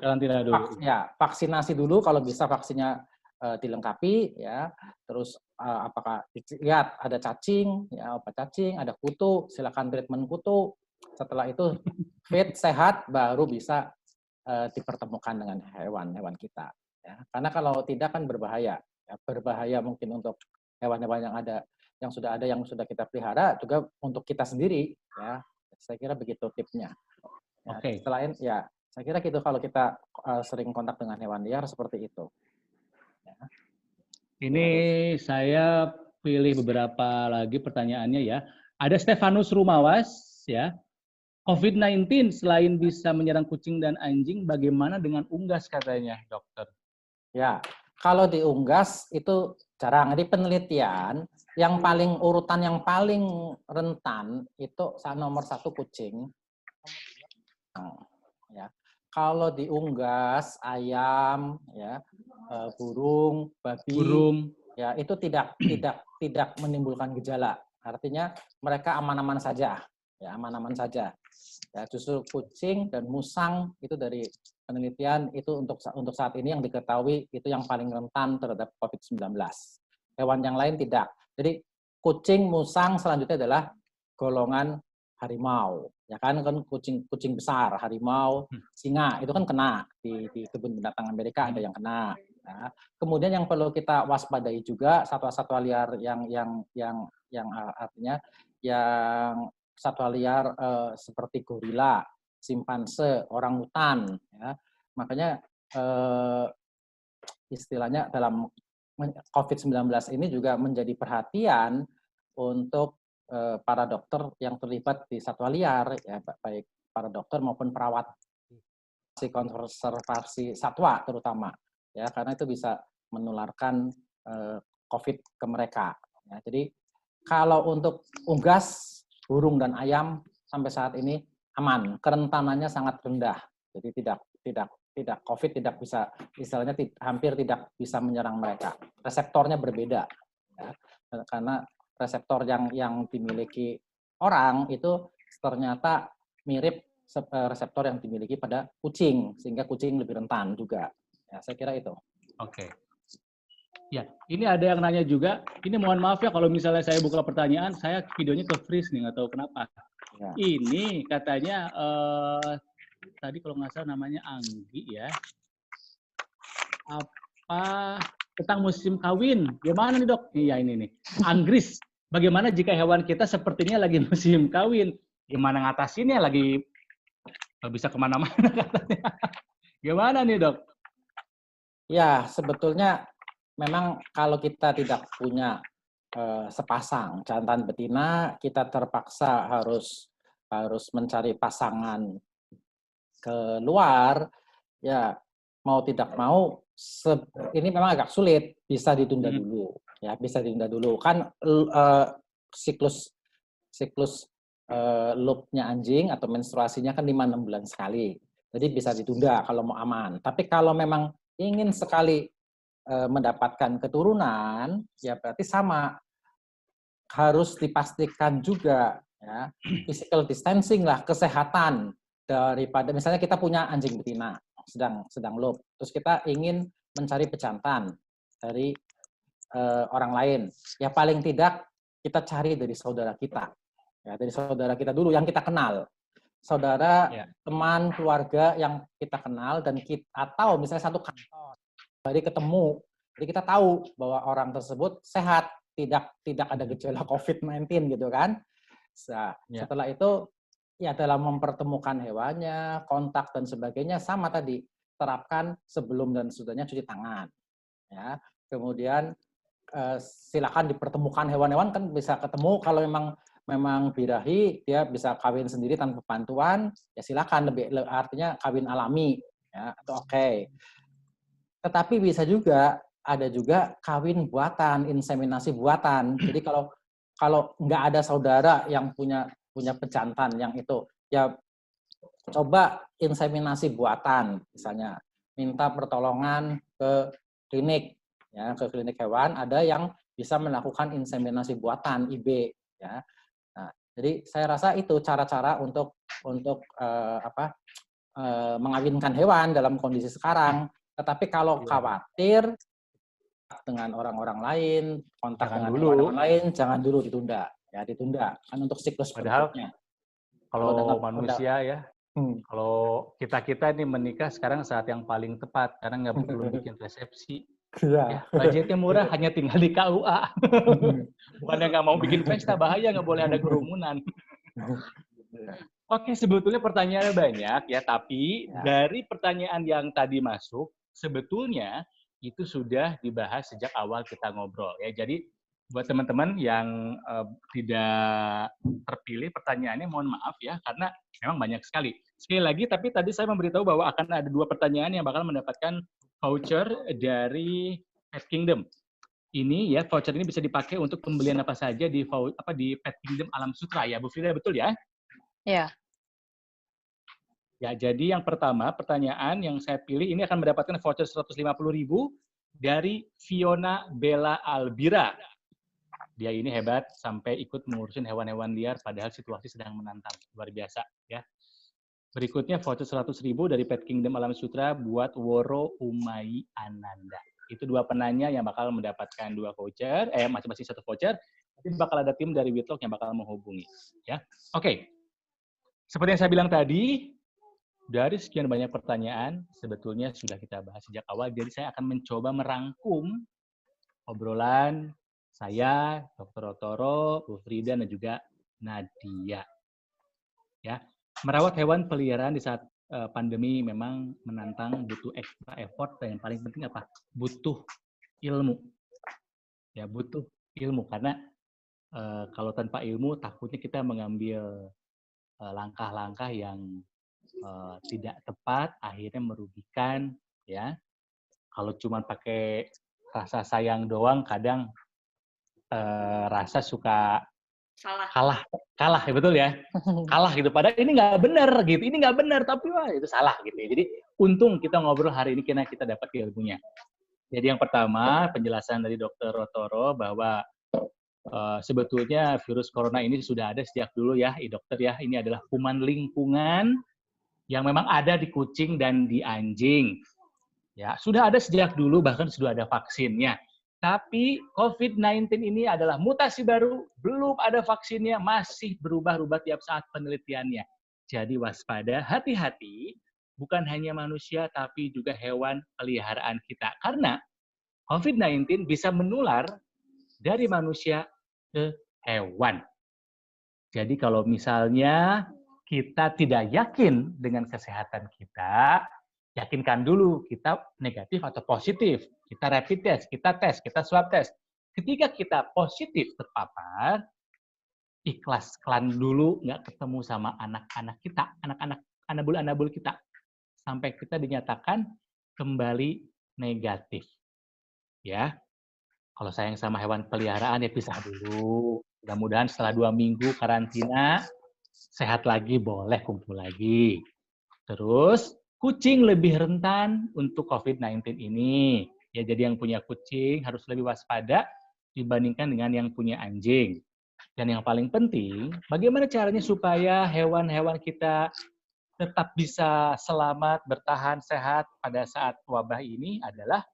vaksinasi dulu kalau bisa vaksinnya dilengkapi ya. Terus apakah lihat ada cacing, ya obat cacing, ada kutu, silakan treatment kutu. Setelah itu fit sehat baru bisa dipertemukan dengan hewan-hewan kita. Ya. Karena kalau tidak kan berbahaya. Ya, berbahaya mungkin untuk hewan-hewan yang sudah kita pelihara, juga untuk kita sendiri. Ya, saya kira begitu tipnya. Ya, selain ya, saya kira gitu kalau kita sering kontak dengan hewan liar seperti itu. Ya. Ini saya pilih beberapa lagi pertanyaannya ya. Ada Stefanus Rumawas ya. COVID-19 selain bisa menyerang kucing dan anjing, bagaimana dengan unggas katanya, dokter? Ya, kalau di unggas itu jarang. Jadi penelitian urutan yang paling rentan itu nomor 1 kucing. Ya. Kalau di unggas, ayam, ya, burung, babi, ya itu tidak menimbulkan gejala. Artinya mereka aman-aman saja, ya aman-aman saja. Ya, justru kucing dan musang itu dari penelitian itu untuk saat ini yang diketahui itu yang paling rentan terhadap COVID-19. Hewan yang lain tidak. Jadi kucing, musang selanjutnya adalah golongan harimau. Ya kan kucing besar, harimau, singa itu kan kena di kebun binatang Amerika ada yang kena. Ya. Kemudian yang perlu kita waspadai juga satwa-satwa liar yang artinya yang satwa liar seperti gorila, simpanse, orangutan. Ya. Makanya istilahnya dalam COVID-19 ini juga menjadi perhatian untuk para dokter yang terlibat di satwa liar, ya, baik para dokter maupun perawat konservasi satwa terutama, ya karena itu bisa menularkan COVID ke mereka. Ya, jadi kalau untuk unggas, burung dan ayam sampai saat ini aman, kerentanannya sangat rendah, jadi tidak COVID tidak bisa, istilahnya hampir tidak bisa menyerang mereka. Reseptornya berbeda, ya, karena reseptor yang dimiliki orang itu ternyata mirip reseptor yang dimiliki pada kucing, sehingga kucing lebih rentan juga. Ya, saya kira itu. Oke. Ya, ini ada yang nanya juga. Ini mohon maaf ya kalau misalnya saya buka pertanyaan, saya videonya ke freeze nih, nggak tahu kenapa. Ya. Ini katanya tadi kalau nggak salah namanya Anggi ya. Apa tentang musim kawin? Gimana nih dok? Iya ini nih. Anggris. Bagaimana jika hewan kita sepertinya lagi musim kawin? Gimana ngatasinnya lagi nggak bisa kemana-mana katanya. Gimana nih dok? Ya sebetulnya memang kalau kita tidak punya sepasang jantan betina, kita terpaksa harus mencari pasangan keluar, ya mau tidak mau ini memang agak sulit, bisa ditunda dulu, ya bisa ditunda dulu. Kan siklus loop-nya anjing atau menstruasinya kan 5-6 bulan sekali, jadi bisa ditunda kalau mau aman. Tapi kalau memang ingin sekali mendapatkan keturunan, ya berarti sama, harus dipastikan juga ya physical distancing lah, kesehatan daripada misalnya kita punya anjing betina sedang loop, terus kita ingin mencari pejantan dari orang lain, ya paling tidak kita cari dari saudara kita, ya dari saudara kita dulu yang kita kenal, saudara, teman, keluarga yang kita kenal dan atau misalnya satu kantor, jadi ketemu, jadi kita tahu bahwa orang tersebut sehat, tidak ada gejala COVID-19 gitu kan. Nah, setelah itu ya dalam mempertemukan hewannya, kontak dan sebagainya sama tadi, terapkan sebelum dan sesudahnya cuci tangan. Ya, kemudian silakan dipertemukan hewan-hewan, kan bisa ketemu, kalau memang birahi dia bisa kawin sendiri tanpa bantuan, ya silakan, artinya kawin alami ya, atau oke. Tetapi bisa juga ada juga kawin buatan, inseminasi buatan. Jadi kalau nggak ada saudara yang punya pejantan yang itu, ya coba inseminasi buatan, misalnya minta pertolongan ke klinik, ya ke klinik hewan, ada yang bisa melakukan inseminasi buatan IB, ya. Nah, jadi saya rasa itu cara-cara untuk mengawinkan hewan dalam kondisi sekarang. Tetapi kalau khawatir dengan orang-orang lain, kontak dengan orang lain, jangan dulu ditunda. Ya, ditunda. Kan untuk siklus berikutnya. Kalau manusia ya, kalau kita ini menikah sekarang saat yang paling tepat, karena belum bikin resepsi. Ya, budgetnya murah, hanya tinggal di KUA. Bukannya nggak mau bikin pesta, bahaya, nggak boleh ada kerumunan. Oke, sebetulnya pertanyaannya banyak ya, tapi dari pertanyaan yang tadi masuk, sebetulnya itu sudah dibahas sejak awal kita ngobrol ya. Jadi buat teman-teman yang tidak terpilih pertanyaannya, mohon maaf ya, karena memang banyak sekali. Sekali lagi, tapi tadi saya memberitahu bahwa akan ada 2 pertanyaan yang bakal mendapatkan voucher dari Pet Kingdom. Ini ya, voucher ini bisa dipakai untuk pembelian apa saja di Pet Kingdom Alam Sutera ya, Bu Frida, betul ya? Iya. Ya, jadi yang pertama, pertanyaan yang saya pilih ini akan mendapatkan voucher 150.000 dari Fiona Bella Albira. Dia ini hebat sampai ikut mengurusin hewan-hewan liar padahal situasi sedang menantang. Luar biasa ya. Berikutnya voucher 100.000 dari Pet Kingdom Alam Sutera buat Woro Umai Ananda. Itu 2 penanya yang bakal mendapatkan 2 voucher, masing-masing 1 voucher. Nanti bakal ada tim dari Witlock yang bakal menghubungi. Ya, oke. Seperti yang saya bilang tadi, dari sekian banyak pertanyaan, sebetulnya sudah kita bahas sejak awal, jadi saya akan mencoba merangkum obrolan saya, Dr. Rotoro, Bu Frida, dan juga Nadia. Ya, merawat hewan peliharaan di saat pandemi memang menantang, butuh extra effort, dan yang paling penting apa? Butuh ilmu. Ya, butuh ilmu, karena kalau tanpa ilmu, takutnya kita mengambil langkah-langkah yang tidak tepat, akhirnya merugikan ya. Kalau cuma pakai rasa sayang doang, kadang rasa suka kalah ya, betul ya, kalah gitu. Padahal ini nggak benar gitu, ini nggak benar, tapi wah itu salah gitu ya. Jadi untung kita ngobrol hari ini karena kita dapat ilmunya. Jadi yang pertama, penjelasan dari Dr. Rotoro bahwa sebetulnya virus corona ini sudah ada sejak dulu ya, dokter ya. Ini adalah kuman lingkungan yang memang ada di kucing dan di anjing. Ya, sudah ada sejak dulu, bahkan sudah ada vaksinnya. Tapi COVID-19 ini adalah mutasi baru, belum ada vaksinnya, masih berubah-ubah tiap saat penelitiannya. Jadi waspada, hati-hati, bukan hanya manusia, tapi juga hewan peliharaan kita. Karena COVID-19 bisa menular dari manusia ke hewan. Jadi kalau misalnya kita tidak yakin dengan kesehatan kita, yakinkan dulu kita negatif atau positif. Kita rapid test, kita swab test. ketika kita positif terpapar, ikhlaskan dulu nggak ketemu sama anak-anak kita, anak-anak anabul-anabul kita, sampai kita dinyatakan kembali negatif. Ya, kalau sayang sama hewan peliharaan ya pisah dulu. Mudah-mudahan setelah 2 minggu karantina, sehat lagi, boleh kumpul lagi. Terus, kucing lebih rentan untuk COVID-19 ini. Ya, jadi yang punya kucing harus lebih waspada dibandingkan dengan yang punya anjing. Dan yang paling penting, bagaimana caranya supaya hewan-hewan kita tetap bisa selamat, bertahan, sehat pada saat wabah ini adalah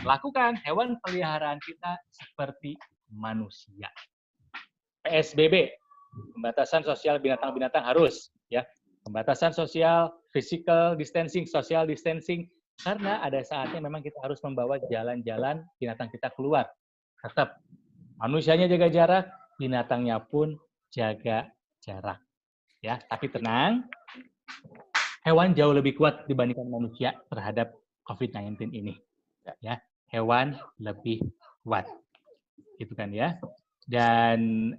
lakukan hewan peliharaan kita seperti manusia. PSBB, pembatasan sosial binatang-binatang harus, ya. Pembatasan sosial, physical distancing, social distancing, karena ada saatnya memang kita harus membawa jalan-jalan binatang kita keluar. Tetap manusianya jaga jarak, binatangnya pun jaga jarak. Ya, tapi tenang, hewan jauh lebih kuat dibandingkan manusia terhadap COVID-19 ini. Ya, hewan lebih kuat, gitu kan ya. Dan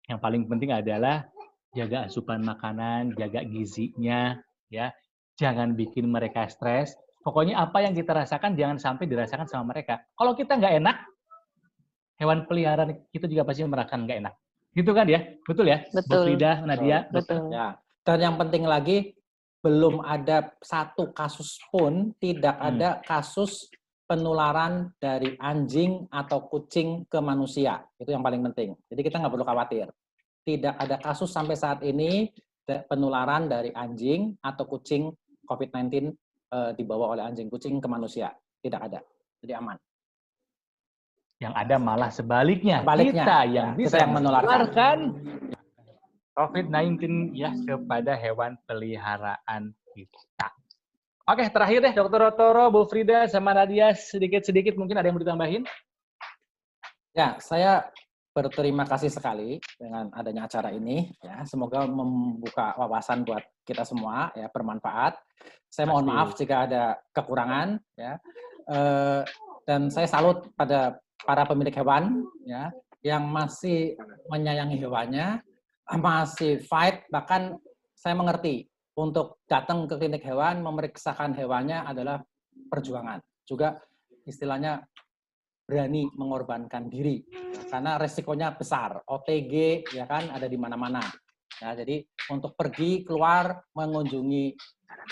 yang paling penting adalah jaga asupan makanan, jaga gizinya, ya. Jangan bikin mereka stres. Pokoknya apa yang kita rasakan jangan sampai dirasakan sama mereka. Kalau kita nggak enak, hewan peliharaan kita juga pasti merasakan nggak enak. Gitu kan ya? Betul ya? Betul. Bu Frida, Nadia, Betul. Ya. Dan yang penting lagi, belum ada satu kasus pun, tidak ada kasus penularan dari anjing atau kucing ke manusia. Itu yang paling penting. Jadi kita nggak perlu khawatir. Tidak ada kasus sampai saat ini penularan dari anjing atau kucing COVID-19 dibawa oleh anjing kucing ke manusia. Tidak ada. Jadi aman. Yang ada malah sebaliknya. Sebaliknya, Kita yang ya, bisa kita yang menularkan COVID-19 ya kepada hewan peliharaan kita. Oke, terakhir deh Dr. Rotoro, Bu Frida, sama Nadia, sedikit-sedikit mungkin ada yang mau ditambahin? Ya, saya berterima kasih sekali dengan adanya acara ini. Ya, semoga membuka wawasan buat kita semua, ya, bermanfaat. Saya mohon maaf jika ada kekurangan, ya. Dan saya salut pada para pemilik hewan, ya, yang masih menyayangi hewannya, masih fight. Bahkan saya mengerti untuk datang ke klinik hewan, memeriksakan hewannya adalah perjuangan. Juga istilahnya berani mengorbankan diri, ya, karena resikonya besar. OTG ya kan ada di mana-mana. Ya, jadi untuk pergi keluar mengunjungi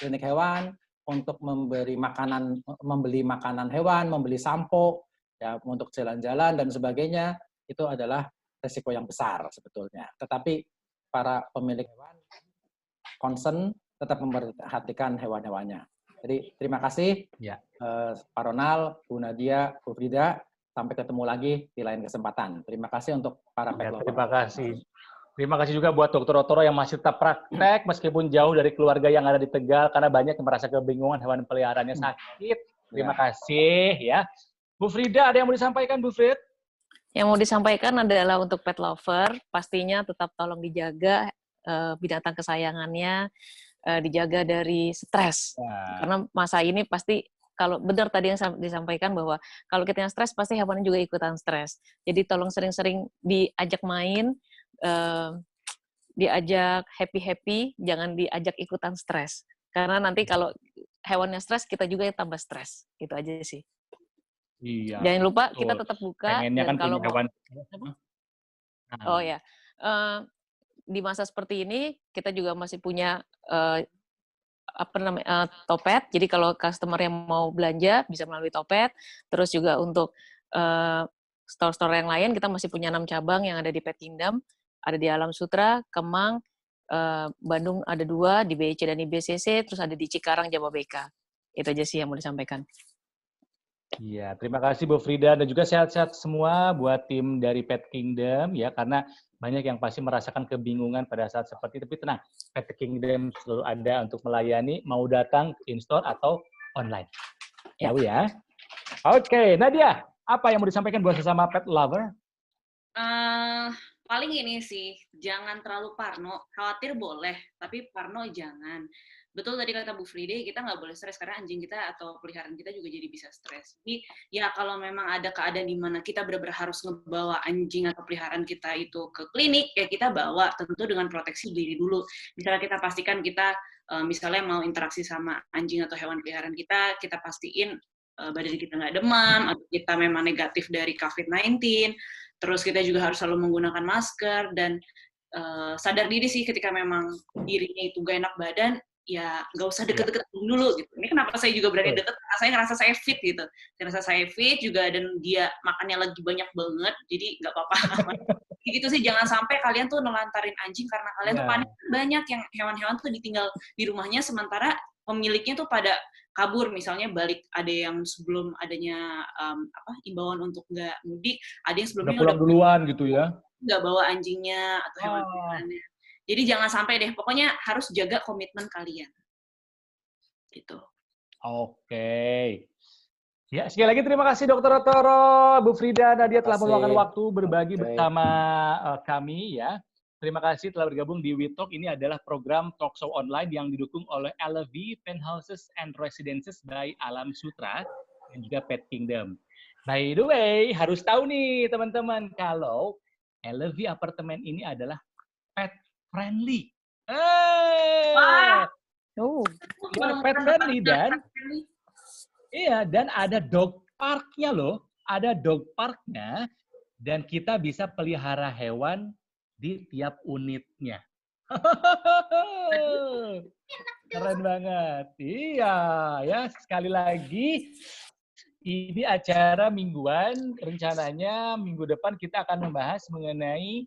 klinik hewan, untuk membeli makanan hewan, membeli sampo, ya untuk jalan-jalan dan sebagainya, itu adalah resiko yang besar sebetulnya. Tetapi para pemilik hewan concern tetap memperhatikan hewan-hewannya. Jadi terima kasih, ya. Pak Ronald, Bu Nadia, Bu Frida. Sampai ketemu lagi di lain kesempatan. Terima kasih untuk para pet lover. Terima kasih. Terima kasih juga buat Dr. Rotoro yang masih tetap praktek meskipun jauh dari keluarga yang ada di Tegal karena banyak yang merasa kebingungan hewan peliharaannya sakit. Terima kasih ya. Bu Frida, ada yang mau disampaikan, Bu Frid? Yang mau disampaikan adalah untuk pet lover, pastinya tetap tolong dijaga binatang kesayangannya, dijaga dari stres. Karena masa ini pasti, kalau benar tadi yang disampaikan bahwa kalau kita yang stres, pasti hewannya juga ikutan stres. Jadi tolong sering-sering diajak main, diajak happy-happy, jangan diajak ikutan stres. Karena nanti kalau hewannya stres, kita juga yang tambah stres. Itu aja sih. Iya. Jangan lupa kita tetap buka. Pengennya dan kan kalau punya hewan. Oh ya, di masa seperti ini kita juga masih punya Topet. Jadi kalau customer yang mau belanja bisa melalui Topet. Terus juga untuk store-store yang lain kita masih punya 6 cabang yang ada di Pet Kingdom. Ada di Alam Sutra, Kemang, Bandung ada 2, di BIC dan di BCC, terus ada di Cikarang, Jababeka. Itu aja sih yang mau disampaikan. Iya, terima kasih Bu Frida dan juga sehat-sehat semua buat tim dari Pet Kingdom ya, karena banyak yang pasti merasakan kebingungan pada saat seperti itu. Tapi tenang, Pet Kingdom selalu ada untuk melayani, mau datang in-store atau online. Tahu ya? Oke, Nadia, apa yang mau disampaikan buat sesama pet lover? Paling ini sih, jangan terlalu parno. Khawatir boleh, tapi parno jangan. Betul tadi kata Bu Fride, kita nggak boleh stres karena anjing kita atau peliharaan kita juga jadi bisa stres. Jadi ya kalau memang ada keadaan di mana kita benar-benar harus ngebawa anjing atau peliharaan kita itu ke klinik, ya kita bawa, tentu dengan proteksi diri dulu. Misalnya kita pastikan kita misalnya mau interaksi sama anjing atau hewan peliharaan kita pastiin badan kita nggak demam, atau kita memang negatif dari COVID-19, terus kita juga harus selalu menggunakan masker, dan sadar diri sih ketika memang dirinya itu gak enak badan, ya nggak usah deket-deket dulu gitu. Ini kenapa saya juga berani deket, saya ngerasa saya fit gitu. Saya ngerasa saya fit juga, dan dia makannya lagi banyak banget, jadi nggak apa-apa. Gitu sih, jangan sampai kalian tuh nelantarin anjing karena kalian tuh panik. Banyak yang hewan-hewan tuh ditinggal di rumahnya, sementara pemiliknya tuh pada kabur, misalnya balik, ada yang sebelum adanya imbauan untuk nggak mudik, ada yang sebelumnya udah pulang duluan gitu ya, nggak bawa anjingnya atau hewan peliharaannya. Jadi jangan sampai deh, pokoknya harus jaga komitmen kalian. Gitu. Oke. Ya, sekali lagi terima kasih Dr. Toro, Bu Frida, Nadia telah meluangkan waktu berbagi bersama kami ya. Terima kasih telah bergabung di We Talk. Ini adalah program talkshow online yang didukung oleh LV Penthouses and Residences by Alam Sutra dan juga Pet Kingdom. By the way, harus tahu nih teman-teman kalau LV apartemen ini adalah pet friendly. Pet friendly dan ada dog parknya loh, ada dog parknya, dan kita bisa pelihara hewan di tiap unitnya. Keren banget. Iya, ya sekali lagi ini acara mingguan, rencananya minggu depan kita akan membahas mengenai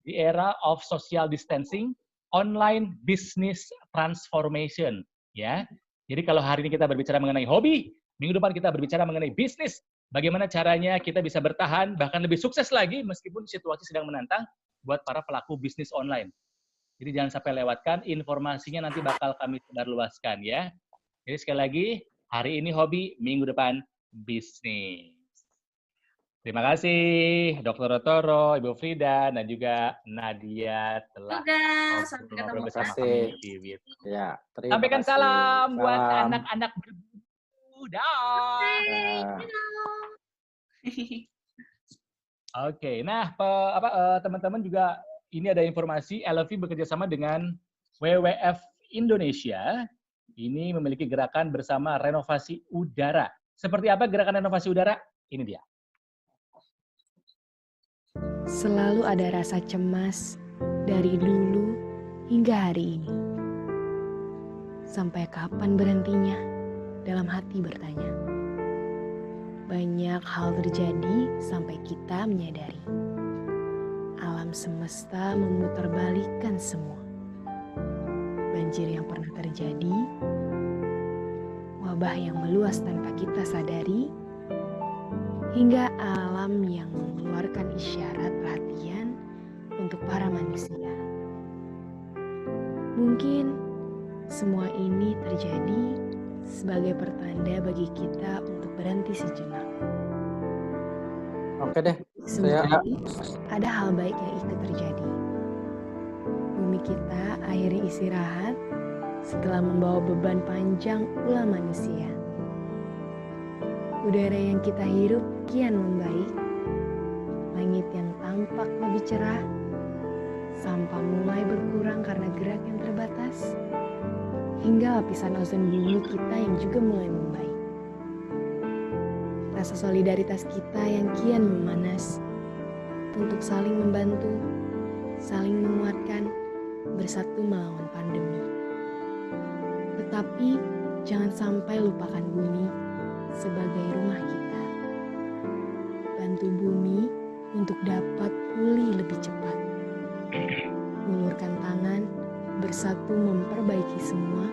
the era of social distancing, online business transformation, ya. Jadi kalau hari ini kita berbicara mengenai hobi, minggu depan kita berbicara mengenai bisnis, bagaimana caranya kita bisa bertahan, bahkan lebih sukses lagi meskipun situasi sedang menantang buat para pelaku bisnis online. Jadi jangan sampai lewatkan, informasinya nanti bakal kami sebarluaskan ya. Jadi sekali lagi, hari ini hobi, minggu depan bisnis. Terima kasih Dr. Toro, Ibu Frida, dan juga Nadia telah ngobrol bersama kami di WIT. Ya, sampaikan salam buat anak-anak berburu. Oke, nah teman-teman juga ini ada informasi LV bekerjasama dengan WWF Indonesia. Ini memiliki gerakan bersama renovasi udara. Seperti apa gerakan renovasi udara? Ini dia. Selalu ada rasa cemas dari dulu hingga hari ini. Sampai kapan berhentinya? Dalam hati bertanya. Banyak hal terjadi sampai kita menyadari. Alam semesta memutarbalikkan semua. Banjir yang pernah terjadi, wabah yang meluas tanpa kita sadari, hingga alam yang mengeluarkan isyarat perhatian untuk para manusia. Mungkin semua ini terjadi sebagai pertanda bagi kita untuk berhenti sejenak. Oke deh. Ada hal baik yang ikut terjadi. Bumi kita akhirnya istirahat setelah membawa beban panjang ulah manusia. Udara yang kita hirup kian membaik. Langit yang tampak lebih cerah. Sampah mulai berkurang karena gerak yang terbatas. Hingga lapisan ozon bumi kita yang juga mulai membaik. Rasa solidaritas kita yang kian memanas untuk saling membantu, saling menguatkan, bersatu melawan pandemi. Tetapi jangan sampai lupakan bumi sebagai rumah kita. Bantu bumi untuk dapat pulih lebih cepat. Ulurkan tangan, bersatu memperbaiki semua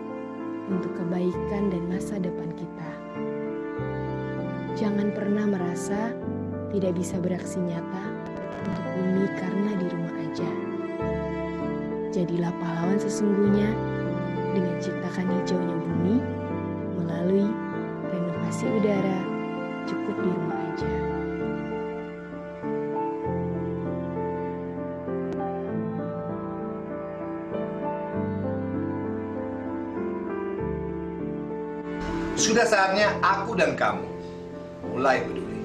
untuk kebaikan dan masa depan kita. Jangan pernah merasa tidak bisa beraksi nyata untuk bumi karena di rumah aja. Jadilah pahlawan sesungguhnya dengan ciptakan hijaunya bumi melalui renovasi udara cukup di rumah aja. Sudah saatnya aku dan kamu mulai peduli.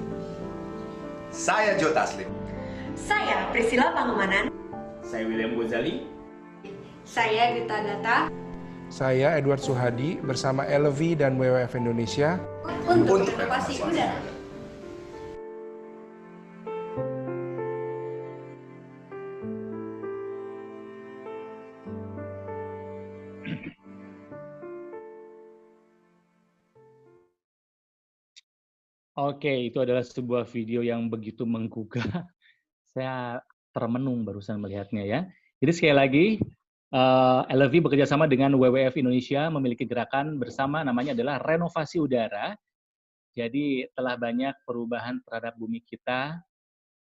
Saya Joe Taslim. Saya Priscilla Pangemanan. Saya William Gozali. Saya Gita Data. Saya Edward Suhadi bersama LV dan WWF Indonesia Untuk renovasi udara. Oke, itu adalah sebuah video yang begitu menggugah. Saya termenung barusan melihatnya ya. Jadi sekali lagi, LV bekerja sama dengan WWF Indonesia memiliki gerakan bersama namanya adalah renovasi udara. Jadi telah banyak perubahan terhadap bumi kita,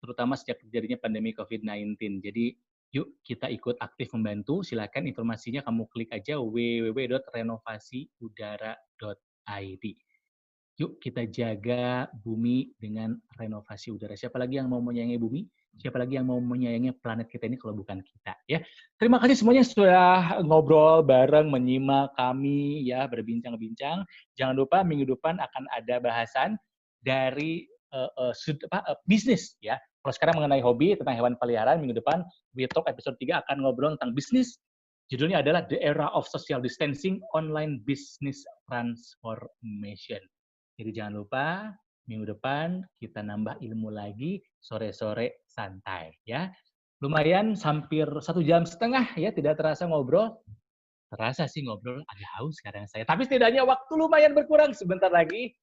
terutama sejak terjadinya pandemi COVID-19. Jadi yuk kita ikut aktif membantu. Silakan informasinya kamu klik aja www.renovasiudara.id. Yuk kita jaga bumi dengan renovasi udara. Siapa lagi yang mau menyayangi bumi? Siapa lagi yang mau menyayangi planet kita ini kalau bukan kita, ya? Terima kasih semuanya sudah ngobrol bareng, menyimak kami, ya, berbincang-bincang. Jangan lupa minggu depan akan ada bahasan dari bisnis, ya. Kalau sekarang mengenai hobi tentang hewan peliharaan, minggu depan We Talk episode 3 akan ngobrol tentang bisnis. Judulnya adalah The Era of Social Distancing, Online Business Transformation. Jadi jangan lupa minggu depan kita nambah ilmu lagi sore-sore santai ya. Lumayan hampir 1,5 jam ya, tidak terasa ngobrol. Terasa sih ngobrol, agak haus sekarang saya. Tapi setidaknya waktu lumayan berkurang, sebentar lagi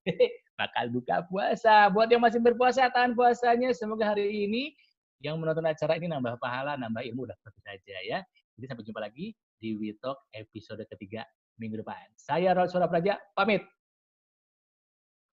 bakal buka puasa. Buat yang masih berpuasa, tahan puasanya. Semoga hari ini yang menonton acara ini nambah pahala, nambah ilmu, udah tentu saja ya. Jadi sampai jumpa lagi di We Talk episode ketiga minggu depan. Saya Raul Surapraja, pamit.